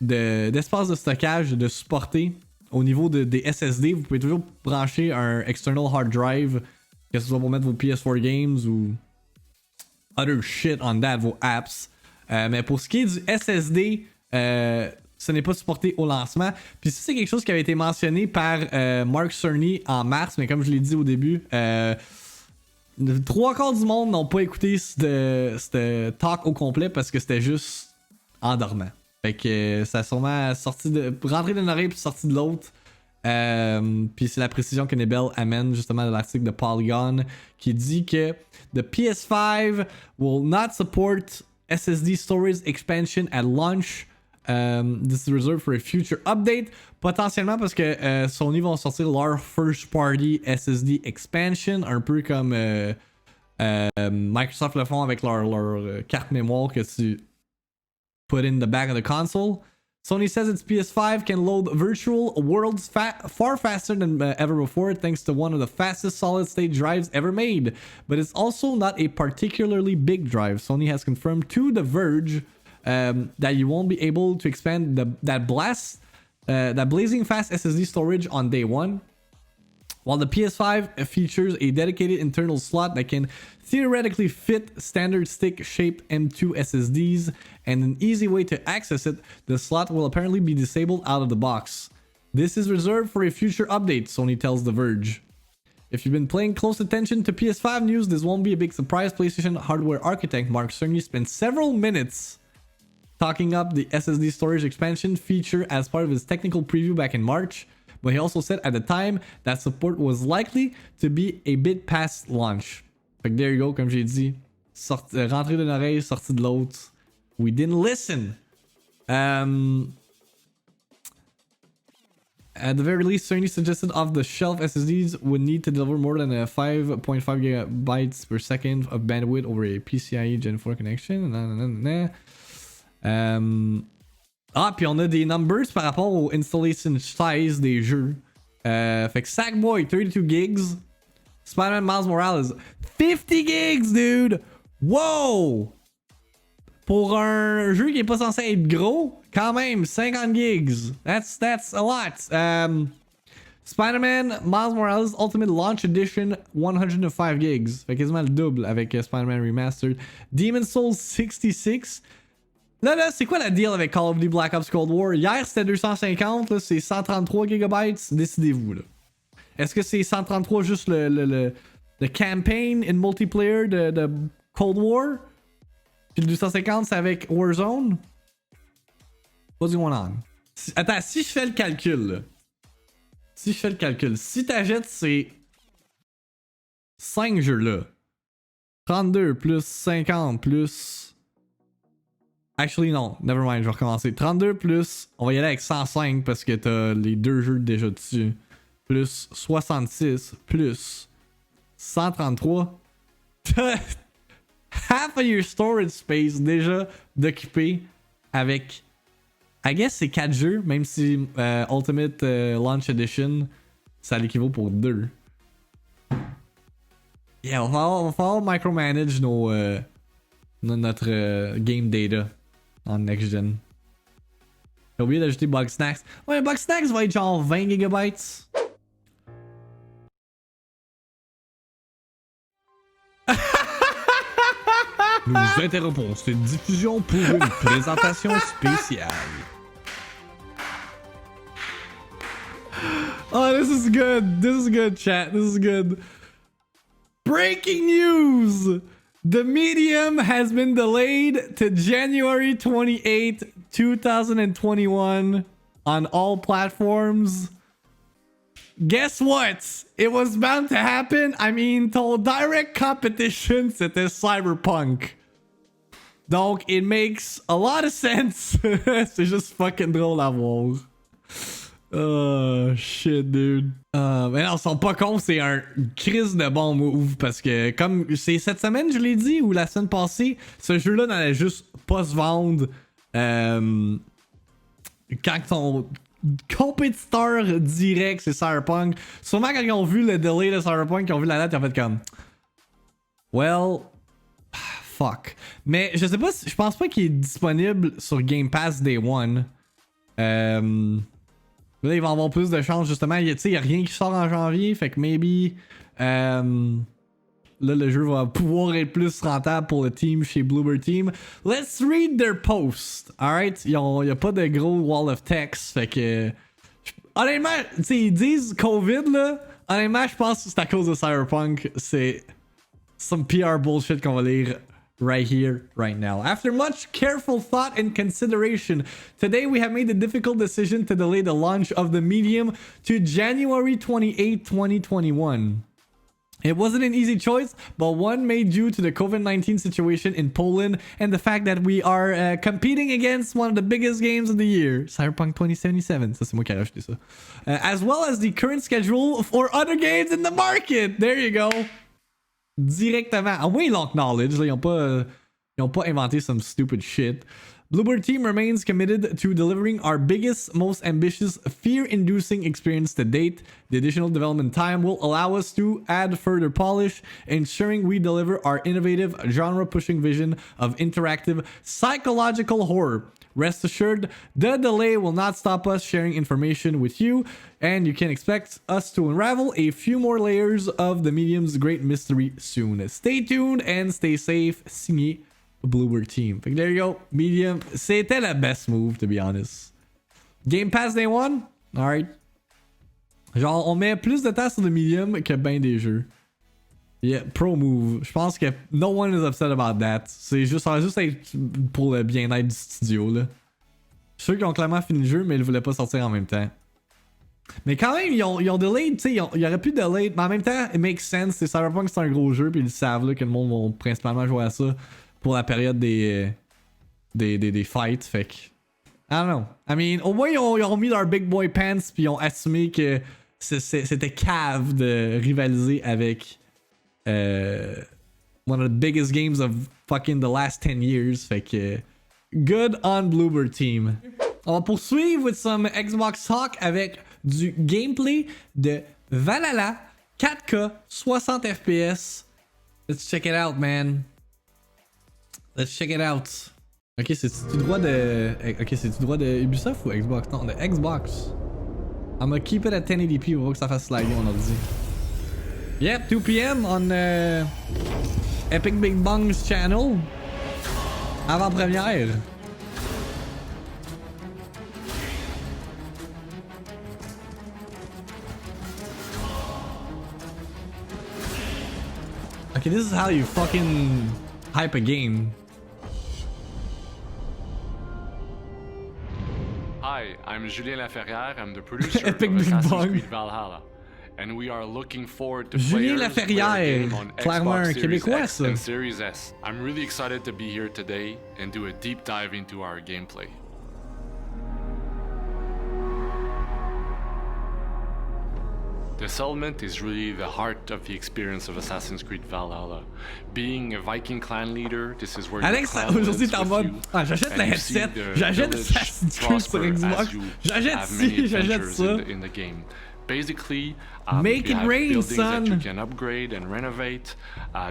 d'espace de stockage de supporter au niveau des SSD. Vous pouvez toujours brancher un external hard drive, que ce soit pour mettre vos PS4 games ou other shit on that, vos apps. Mais pour ce qui est du SSD, ce n'est pas supporté au lancement. Puis ça, c'est quelque chose qui avait été mentionné par Mark Cerny en mars, mais comme je l'ai dit au début, 3/4 du monde n'ont pas écouté ce talk au complet parce que c'était juste en dormant. Fait que ça a sûrement rentré d'une oreille puis sorti de l'autre. Puis c'est la précision que Nebel amène justement de l'article de Polygon qui dit que the PS5 will not support SSD storage expansion at launch. This is reserved for a future update. Potentiellement parce que Sony vont sortir leur first party SSD expansion, un peu comme Microsoft le font avec leur carte mémoire que tu put in the back of the console. Sony says its PS5 can load virtual worlds far faster than ever before thanks to one of the fastest solid-state drives ever made. But it's also not a particularly big drive. Sony has confirmed to The Verge that you won't be able to expand that blazing fast SSD storage on day one. While the PS5 features a dedicated internal slot that can theoretically fit standard stick-shaped M2 SSDs and an easy way to access it, the slot will apparently be disabled out of the box. This is reserved for a future update, Sony tells The Verge. If you've been paying close attention to PS5 news, this won't be a big surprise. PlayStation hardware architect Mark Cerny spent several minutes talking up the SSD storage expansion feature as part of his technical preview back in March, but he also said at the time that support was likely to be a bit past launch. Fait que there you go, comme j'ai dit, rentrée d'une oreille, sortie de l'autre. We didn't listen. At the very least, Sony suggested off-the-shelf SSDs would need to deliver more than a 5.5 gigabytes per second of bandwidth over a PCIe Gen 4 connection. Puis on a des numbers par rapport au installation size des jeux. Fait que Sackboy, 32 gigs. Spider-Man Miles Morales, 50 gigs, dude! Wow! Pour un jeu qui est pas censé être gros, quand même, 50 gigs. That's a lot. Spider-Man Miles Morales Ultimate Launch Edition, 105 gigs. Fait quasiment le double avec Spider-Man Remastered. Demon's Souls 66. Là, c'est quoi la deal avec Call of Duty Black Ops Cold War? Hier, c'était 250, là, c'est 133 gigabytes. Décidez-vous, là. Est-ce que c'est 133 juste le campaign in multiplayer de Cold War? Puis le 250, c'est avec Warzone? What's going on? Attends, si je fais le calcul, là. Si t'achètes ces 5 jeux-là, 32 plus 50 plus... Actually, non. Never mind, je vais recommencer. 32 plus... On va y aller avec 105 parce que t'as les 2 jeux déjà dessus. Plus 66 plus 133. T'as half of your storage space déjà d'occuper avec... I guess c'est 4 jeux, même si Ultimate Launch Edition, ça l'équivaut pour 2. Yeah, on va falloir micromanage notre game data en next gen. J'ai oublié d'ajouter Bug Snacks. Ouais, Bug Snacks va être genre 20 gigabytes. Nous interrompons cette diffusion pour une présentation spéciale. Oh, this is good. This is good, chat. This is good. Breaking news! The Medium has been delayed to January 28, 2021 on all platforms. Guess what? It was bound to happen. I mean, ton direct competition, c'était Cyberpunk. Donc, it makes a lot of sense. C'est juste fucking drôle à voir. Oh, shit, dude. Mais non, ils sont pas cons, c'est un crise de bon move parce que, comme c'est cette semaine, je l'ai dit, ou la semaine passée, ce jeu-là n'allait juste pas se vendre quand ton compétiteur direct, c'est Cyberpunk. Sûrement quand ils ont vu le delay de Cyberpunk, ils ont vu la date, ils ont fait comme well, fuck. Mais je sais pas, je pense pas qu'il est disponible sur Game Pass Day One. Là, il va avoir plus de chance, justement. Il y a rien qui sort en janvier, fait que maybe là, le jeu va pouvoir être plus rentable pour le team chez Bloober Team. Let's read their post. Alright? Il y a pas de gros wall of text, fait que honnêtement, tu sais, ils disent COVID, là. Honnêtement, je pense que c'est à cause de Cyberpunk. C'est some PR bullshit qu'on va lire right here, right now. After much careful thought and consideration, today we have made the difficult decision to delay the launch of the Medium to January 28, 2021. It wasn't an easy choice, but one made due to the COVID-19 situation in Poland and the fact that we are competing against one of the biggest games of the year, Cyberpunk 2077. Ça, c'est moi qui ai rajouté ça. As well as the current schedule for other games in the market. There you go. Directement. Au moins, ils l'ont knowledge. Ils ont pas inventé some stupid shit. Bloober Team remains committed to delivering our biggest, most ambitious, fear-inducing experience to date. The additional development time will allow us to add further polish, ensuring we deliver our innovative, genre-pushing vision of interactive psychological horror. Rest assured, the delay will not stop us sharing information with you, and you can expect us to unravel a few more layers of the Medium's great mystery soon. Stay tuned and stay safe. Signé Bloober Team. Fait que there you go. Medium, c'était la best move, to be honest. Game Pass Day One? Alright. Genre, on met plus de temps sur le Medium que ben des jeux. Yeah, pro move. Je pense que no one is upset about that. C'est juste, ça va juste être pour le bien-être du studio, là. Ceux qui ont clairement fini le jeu, mais ils voulaient pas sortir en même temps. Mais quand même, ils ont delayed, tu sais, il y aurait pu delay, mais en même temps, it makes sense. C'est Cyberpunk, c'est un gros jeu, puis ils savent là, que le monde va principalement jouer à ça pour la période des fights, fait que I don't know. I mean, au moins ils ont mis leur big boy pants puis ils ont assumé que c'était cave de rivaliser avec one of the biggest games of fucking the last 10 years, fait que good on Bloober Team. On va poursuivre with some Xbox talk avec du gameplay de Valhalla 4K 60 FPS. Let's check it out, man. Let's check it out. Ok, c'est-tu droit de... Ok, c'est-tu droit de Ubisoft ou Xbox? Non, de Xbox. I'm gonna keep it at 1080p pour que ça fasse slider mon ordi. Yep, 2 p.m. on Epic Big Bang's channel. Avant-première. Okay, this is how you fucking hype a game. Hi, I'm Julien Laferrière. I'm the producer Epic of Big Assassin's Bang. Creed Valhalla. And we are looking forward to Julien players play our Laferrière, game on clairement un Xbox Series Québécois, X ça. and Series S. I'm really excited to be here today and do a deep dive into our gameplay. The settlement is really the heart of the experience of Assassin's Creed Valhalla. Being a Viking clan leader, this is where Alex, your clan aujourd'hui lives t'es en with mode you, ah, j'achète and le you see headset, the j'achète village Assassin's Creed sur prosper Xbox, as you j'achète have many ci, j'achète adventures ça. in the game. Basically, Make you it have rain, buildings that you son. can upgrade and renovate.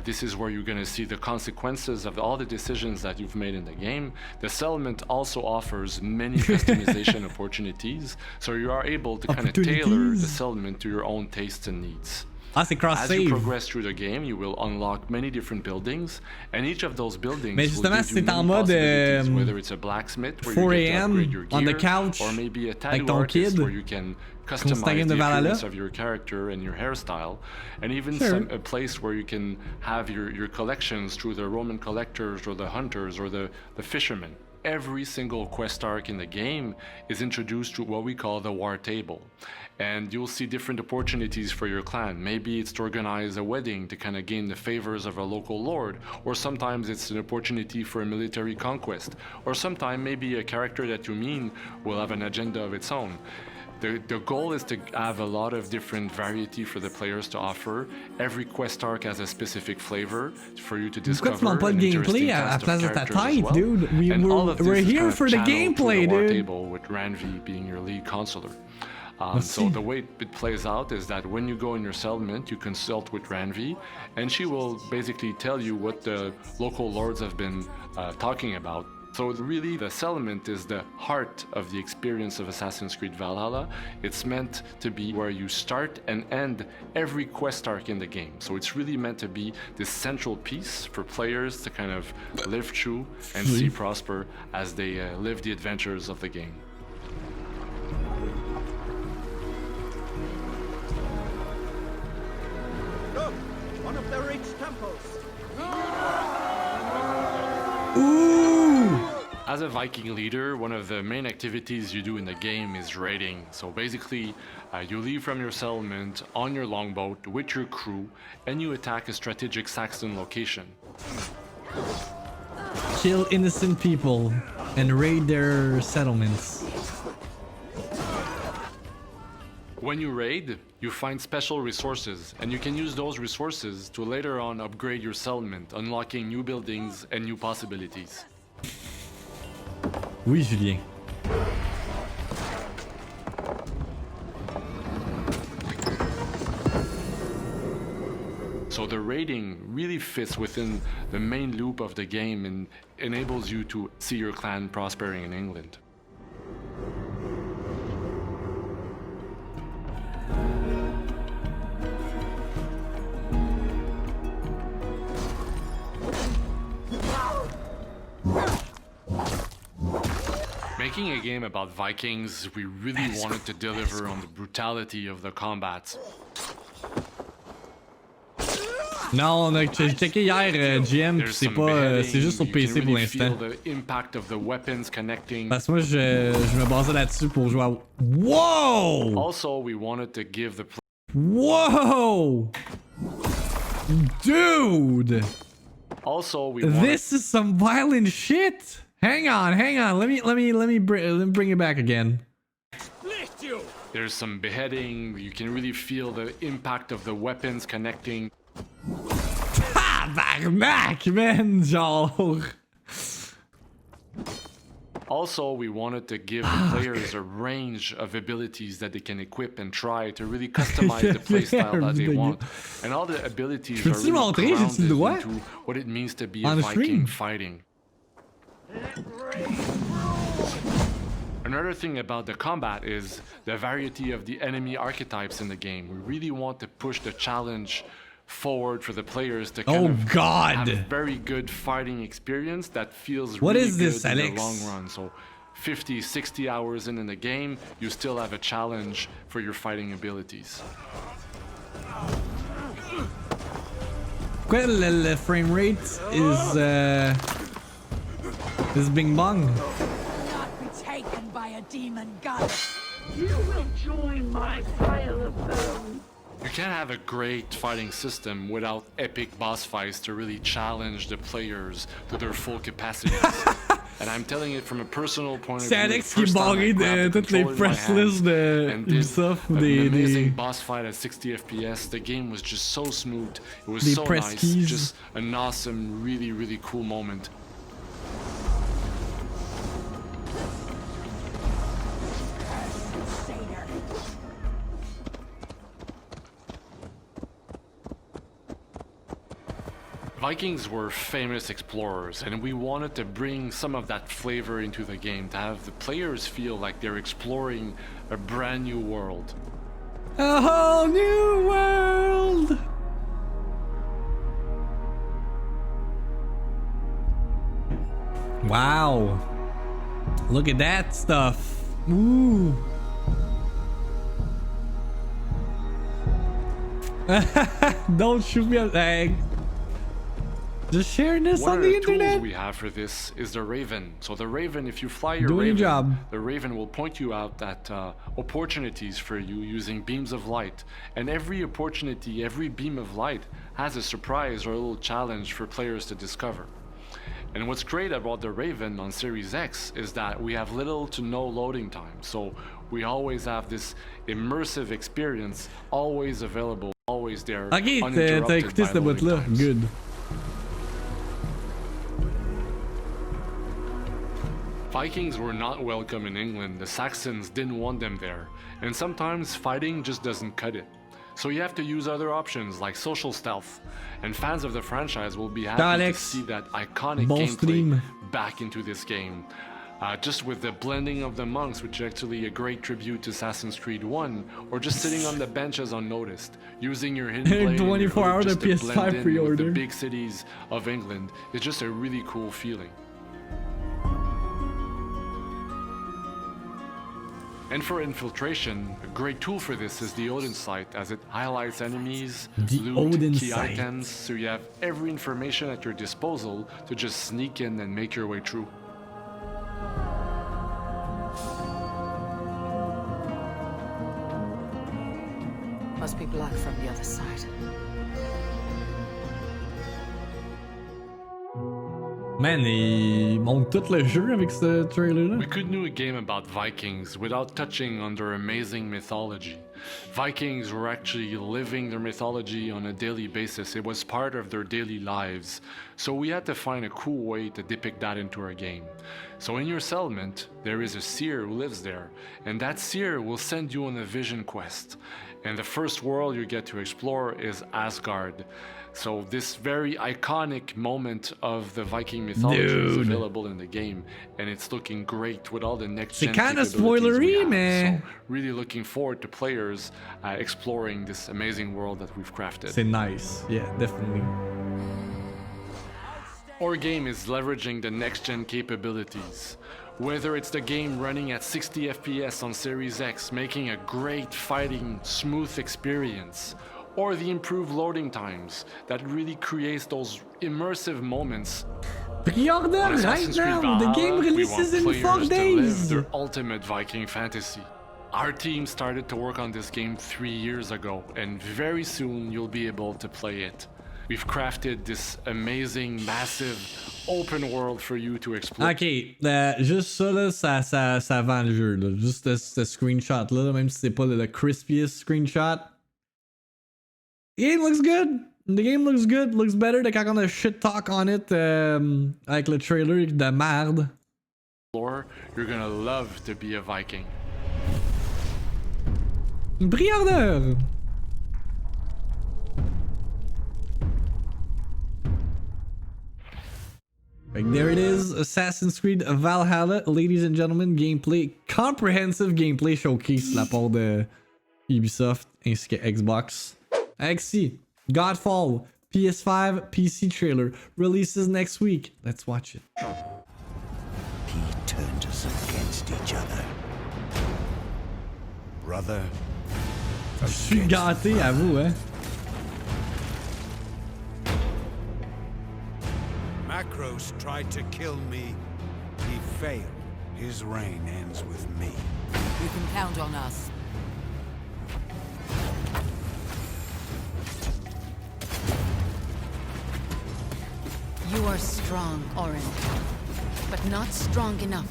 This is where you're going to see the consequences of all the decisions that you've made in the game. The settlement also offers many customization opportunities, so you are able to kind of tailor the settlement to your own tastes and needs. Ah, c'est As you cross-save. progress through the game, you will unlock many different buildings, and each of those buildings Mais will justement, give you c'est en many mode, possibilities, whether it's a blacksmith where 4 you get to a.m. upgrade your gear, on the couch or maybe a avec tattoo ton artist kid. where you can Constant customize game the de Valhalla. appearance of your character and your hairstyle, and even Sure. a place where you can have your collections through the Roman collectors or the hunters or the fishermen. Every single quest arc in the game is introduced to what we call the war table. And you'll see different opportunities for your clan. Maybe it's to organize a wedding to kind of gain the favors of a local lord, or sometimes it's an opportunity for a military conquest, or sometimes maybe a character that you mean will have an agenda of its own. The goal is to have a lot of different variety for the players to offer. Every quest arc has a specific flavor for you to Pourquoi discover. tu demandes pas le gameplay à la place de ta tête, dude? We're here for the gameplay, dude. Table with Ranvi being your lead consular. So the way it plays out is that when you go in your settlement, you consult with Ranvi, and she will basically tell you what the local lords have been talking about. So really, the settlement is the heart of the experience of Assassin's Creed Valhalla. It's meant to be where you start and end every quest arc in the game. So it's really meant to be this central piece for players to kind of live through and see prosper as they live the adventures of the game. Look, one of the rich temples. As a Viking leader, one of the main activities you do in the game is raiding. So basically, you leave from your settlement on your longboat with your crew, and you attack a strategic Saxon location. Kill innocent people and raid their settlements. When you raid, you find special resources, and you can use those resources to later on upgrade your settlement, unlocking new buildings and new possibilities. Oui, Julien. So the raiding really fits within the main loop of the game and enables you to see your clan prospering in England. Making a game about Vikings, we really wanted to deliver on the brutality of the combats. Non, on a checké hier GM, pis c'est pas, c'est juste sur PC pour l'instant. Parce que moi je me basais là-dessus pour jouer à... Wow! Also, we wanted to give the Whoa! Dude! Also, we This is some violent shit! Hang on. Let me bring it back again. There's some beheading. You can really feel the impact of the weapons connecting. Tabarnak, man, genre. Also, we wanted to give the players a range of abilities that they can equip and try to really customize the playstyle that they want. And all the abilities are really grounded into what it means to be a Viking fighting. Another thing about the combat is the variety of the enemy archetypes in the game. We really want to push the challenge forward for the players to kind of have a very good fighting experience that feels really good in the long run. So 50, 60 hours in the game, you still have a challenge for your fighting abilities. Pourquoi le frame rate is bing bong? Not be taken by a demon god. You will join my pile of bones. You can't have a great fighting system without epic boss fights to really challenge the players to their full capacities. And I'm telling it from a personal point of view. C'est Alex qui barrait de toutes les press lists de Ubisoft. An amazing boss fight at 60 FPS. The game was just so smooth. It was so nice. Just an awesome, really, really cool moment. Vikings were famous explorers, and we wanted to bring some of that flavor into the game to have the players feel like they're exploring a brand new world. A whole new world! Wow. Look at that stuff. Ooh. Don't shoot me up. Just sharing this One on of the the internet. tools we have for this is the Raven. So the Raven, if you fly your Doing your Raven, job. the Raven will point you out at opportunities for you using beams of light. And every opportunity, every beam of light has a surprise or a little challenge for players to discover. And what's great about the Raven on Series X is that we have little to no loading time. So we always have this immersive experience always available, always there. Ok, t'as uninterrupted écouté by cette loading bout-là. times. Good. Vikings were not welcome in England. The Saxons didn't want them there. And sometimes fighting just doesn't cut it. So you have to use other options like social stealth. And fans of the franchise will be happy Alex, to see that iconic bon gameplay stream. back into this game. Just with the blending of the monks, which is actually a great tribute to Assassin's Creed 1, or just sitting on the benches unnoticed, using your hidden blade and your 24 hood hour just to PS5 blend in with pre-order. the big cities of England. It's just a really cool feeling. And for infiltration, a great tool for this is the Odin sight, as it highlights enemies, The loot, Odin key sight. items, so you have every information at your disposal to just sneak in and make your way through. Must be black from the other side. Man, il monte tout le jeu avec ce trailer-là. We couldn't do a game about Vikings without touching on their amazing mythology. Vikings were actually living their mythology on a daily basis. It was part of their daily lives. So we had to find a cool way to depict that into our game. So in your settlement, there is a seer who lives there, and that seer will send you on a vision quest. And the first world you get to explore is Asgard. So this very iconic moment of the Viking mythology is Dude. available in the game, and it's looking great with all the next-gen C'est kinda capabilities we spoilery, have. mais- So really looking forward to players exploring this amazing world that we've crafted. C'est nice. Yeah, definitely. Our game is leveraging the next-gen capabilities. Whether it's the game running at 60 FPS on Series X, making a great fighting, smooth experience, or the improved loading times that really creates those immersive moments. Pre-order On right Assassin's Creed now. The game Valhalla, we releases want in 4 players to live days. their ultimate Viking fantasy. Our team started to work on this game 3 years ago, and very soon you'll be able to play it. We've crafted this amazing, massive, open world for you to explore. Ok, juste ça, là, ça vend le jeu. Là. Juste ce screenshot-là, même si c'est pas le crispiest screenshot. The game looks good. The game looks good. Looks better than quand on a shit talk on it avec le trailer de merde. You're gonna love to be a Viking. Pre-order! Like, there it is, Assassin's Creed Valhalla, ladies and gentlemen, gameplay, comprehensive gameplay showcase de la part de Ubisoft ainsi que Xbox. XC, Godfall, PS5, PC trailer, releases next week. Let's watch it. He turned us against each other. Brother. Je suis gâté, avoue, hein. Macros tried to kill me. He failed. His reign ends with me. You can count on us. You are strong, Orin, but not strong enough.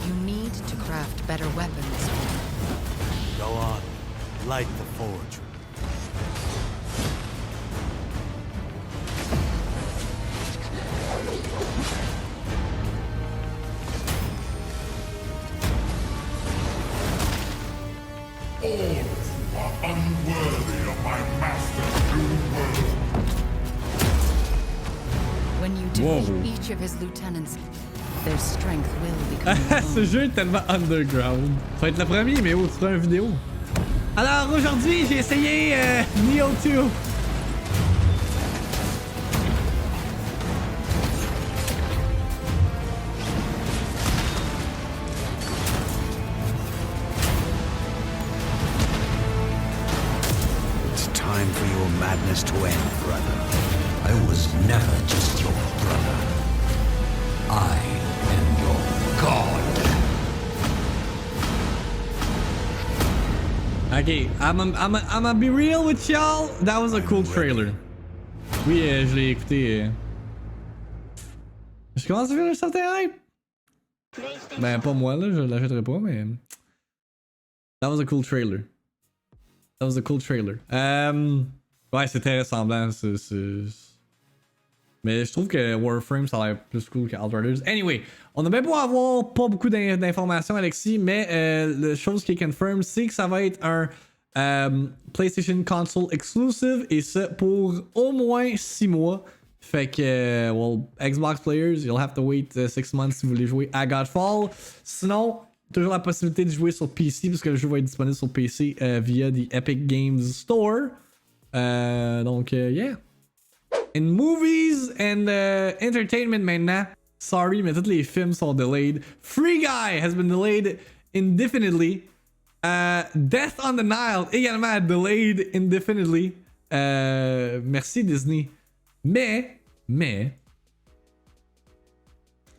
You need to craft better weapons. Go on. Light the forge. All who are unworthy of my master's Defeat each of his lieutenants. Their strength will become your Ce own. jeu est tellement underground. Ça va être le premier, mais oh, tu feras une vidéo. Alors aujourd'hui, j'ai essayé Nile 2. It's time for your madness to end, brother. I was never just your brother. I am your god. Ok, I'm gonna be real with y'all. That was a cool trailer. Oui, je l'ai écouté. Je commence à faire un certain hype. Ben, pas moi, là, je l'achèterai pas, mais. That was a cool trailer. That was a cool trailer. Ouais, c'est très ressemblant. Mais je trouve que Warframe, ça a l'air plus cool qu'Outriders. Anyway, on a bien beau avoir pas beaucoup d'informations, Alexis, mais la chose qui est confirmed, c'est que ça va être un PlayStation Console exclusive, et ça pour au moins 6 mois. Fait que, well, Xbox players, you'll have to wait 6 months si vous voulez jouer à Godfall. Sinon, toujours la possibilité de jouer sur PC, parce que le jeu va être disponible sur PC via the Epic Games Store. Donc, yeah. In movies and entertainment maintenant, sorry, mais tous les films sont delayed. Free Guy has been delayed indefinitely. Death on the Nile également delayed indefinitely. Merci Disney. Mais,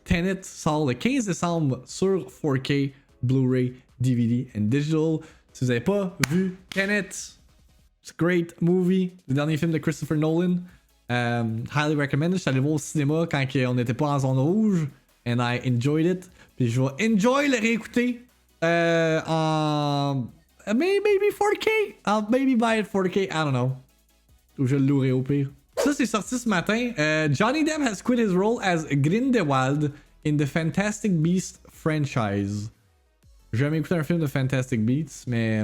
Tenet sort le 15 décembre sur 4K, Blu-ray, DVD and digital. Si vous n'avez pas vu Tenet, it's a great movie. Le dernier film de Christopher Nolan. Highly recommended. Je suis allé voir au cinéma quand on n'était pas en zone rouge. And I enjoyed it. Puis je vais enjoy le réécouter en maybe 4K. I'll maybe buy it 4K. I don't know. Ou je le louerai au pire. Ça, c'est sorti ce matin. Johnny Depp has quit his role as Grindelwald in the Fantastic Beasts franchise. J'ai jamais écouté un film de Fantastic Beasts, mais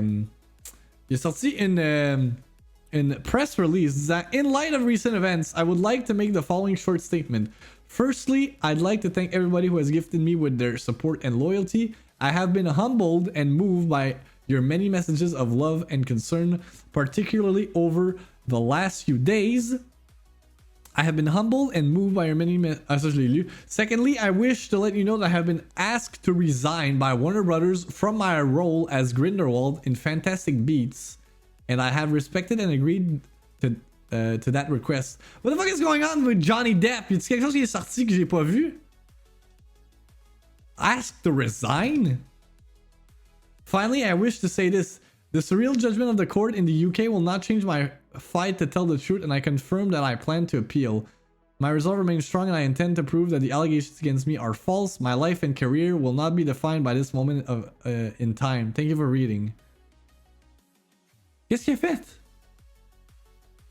il est sorti une press release disant, in light of recent events, I would like to make the following short statement. Firstly, I'd like to thank everybody who has gifted me with their support and loyalty. I have been humbled and moved by your many messages of love and concern, particularly over the last few days. I have been humbled and moved by your many ça, je l'ai lu. Secondly, I wish to let you know that I have been asked to resign by Warner Brothers from my role as Grindelwald in Fantastic Beasts, and I have respected and agreed to that request. What the fuck is going on with Johnny Depp? Y a-t-il quelque chose qui est sorti que j'ai pas vu? Asked to resign? Finally, I wish to say this. The surreal judgment of the court in the UK will not change my fight to tell the truth, and I confirm that I plan to appeal. My resolve remains strong, and I intend to prove that the allegations against me are false. My life and career will not be defined by this moment of in time. Thank you for reading. Qu'est-ce qu'il a fait?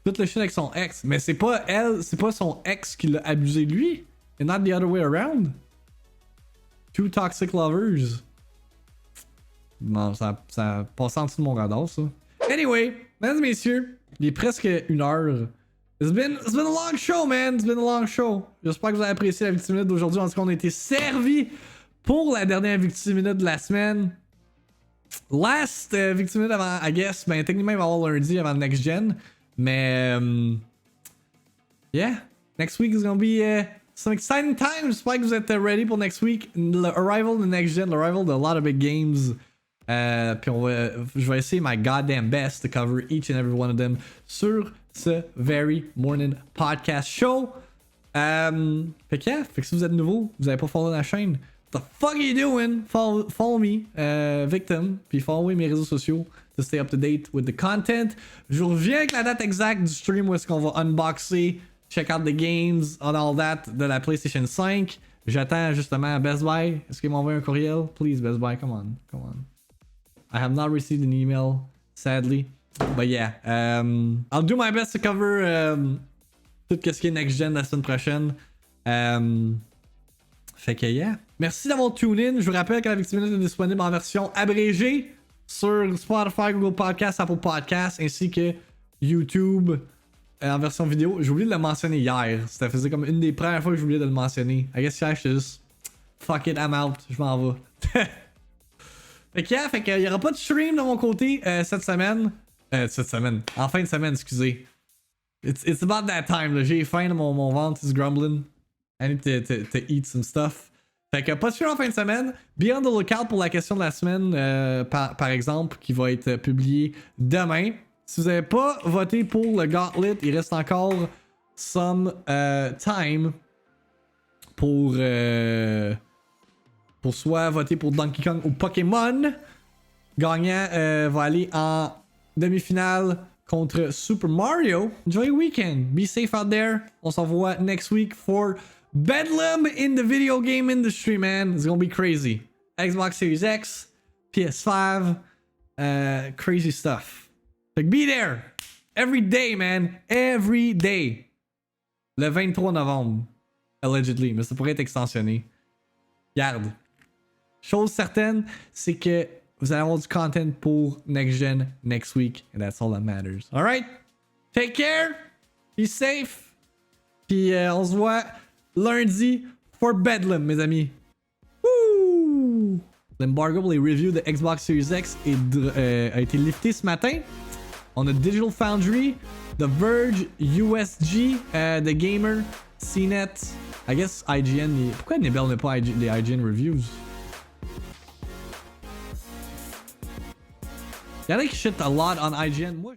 Tout le shit avec son ex. Mais c'est pas elle, c'est pas son ex qui l'a abusé de lui. And not the other way around. Two toxic lovers. Non, ça passe en dessous de mon radar, ça. Anyway, mesdames et messieurs, il est presque 1h. It's been a long show, man. It's been a long show. J'espère que vous avez apprécié la Victime Minute d'aujourd'hui. En tout cas, on a été servi pour la dernière Victime Minute de la semaine. Last Victime Minute avant, I guess. Ben, techniquement, il va y avoir lundi avant le Next Gen. Mais, yeah. Next week is gonna be some exciting times. J'espère que vous êtes ready pour next week. The arrival of the Next Gen, the arrival of a lot of big games. Puis je vais essayer my goddamn best to cover each and every one of them sur ce very morning podcast show. Fait que si vous êtes nouveau, vous n'avez pas follow la chaîne, what the fuck are you doing? Follow me, Victim, puis follow mes réseaux sociaux to stay up to date with the content. Je reviens avec la date exacte du stream où est-ce qu'on va unboxer, check out the games, and all that de la PlayStation 5. J'attends justement Best Buy. Est-ce qu'ils m'envoient un courriel? Please, Best Buy, come on. I have not received an email, sadly. But yeah, I'll do my best to cover tout ce qui est Next Gen la semaine prochaine. Fait que yeah. Merci d'avoir tune in. Je vous rappelle que la Victime Minute est disponible en version abrégée sur Spotify, Google Podcasts, Apple Podcasts, ainsi que YouTube, en version vidéo. J'ai oublié de le mentionner hier. Ça faisait comme une des premières fois que j'oubliais de le mentionner. I guess hier, j'étais juste fuck it, I'm out. Je m'en vais. Fait que, yeah, fait qu'il y aura pas de stream de mon côté cette semaine. En fin de semaine, excusez. It's about that time, là. J'ai faim, mon ventre is grumbling. I need to eat some stuff. Fait que pas de stream en fin de semaine. Be on the lookout pour la question de la semaine, par exemple, qui va être publiée demain. Si vous n'avez pas voté pour le Gauntlet, il reste encore some time pour soit voter pour Donkey Kong ou Pokémon. Gagnant va aller en demi-finale contre Super Mario. Enjoy your weekend. Be safe out there. On se revoit next week for Bedlam in the video game industry, man. It's gonna be crazy. Xbox Series X, PS5, crazy stuff. Like, be there every day, man. Every day. Le 23 novembre. Allegedly, mais ça pourrait être extensionné. Garde. Chose certaine, c'est que vous allez avoir du content pour Next Gen next week. And that's all that matters. Alright? Take care. Be safe. Puis on se voit lundi for Bedlam, mes amis. Woo! L'embargo pour les reviews de Xbox Series X a été lifté ce matin. On a Digital Foundry, The Verge, USG, The Gamer, CNET, I guess IGN. Pourquoi Nebel n'a pas les IGN reviews? Y'en a qui shit a lot on IGN. Moi,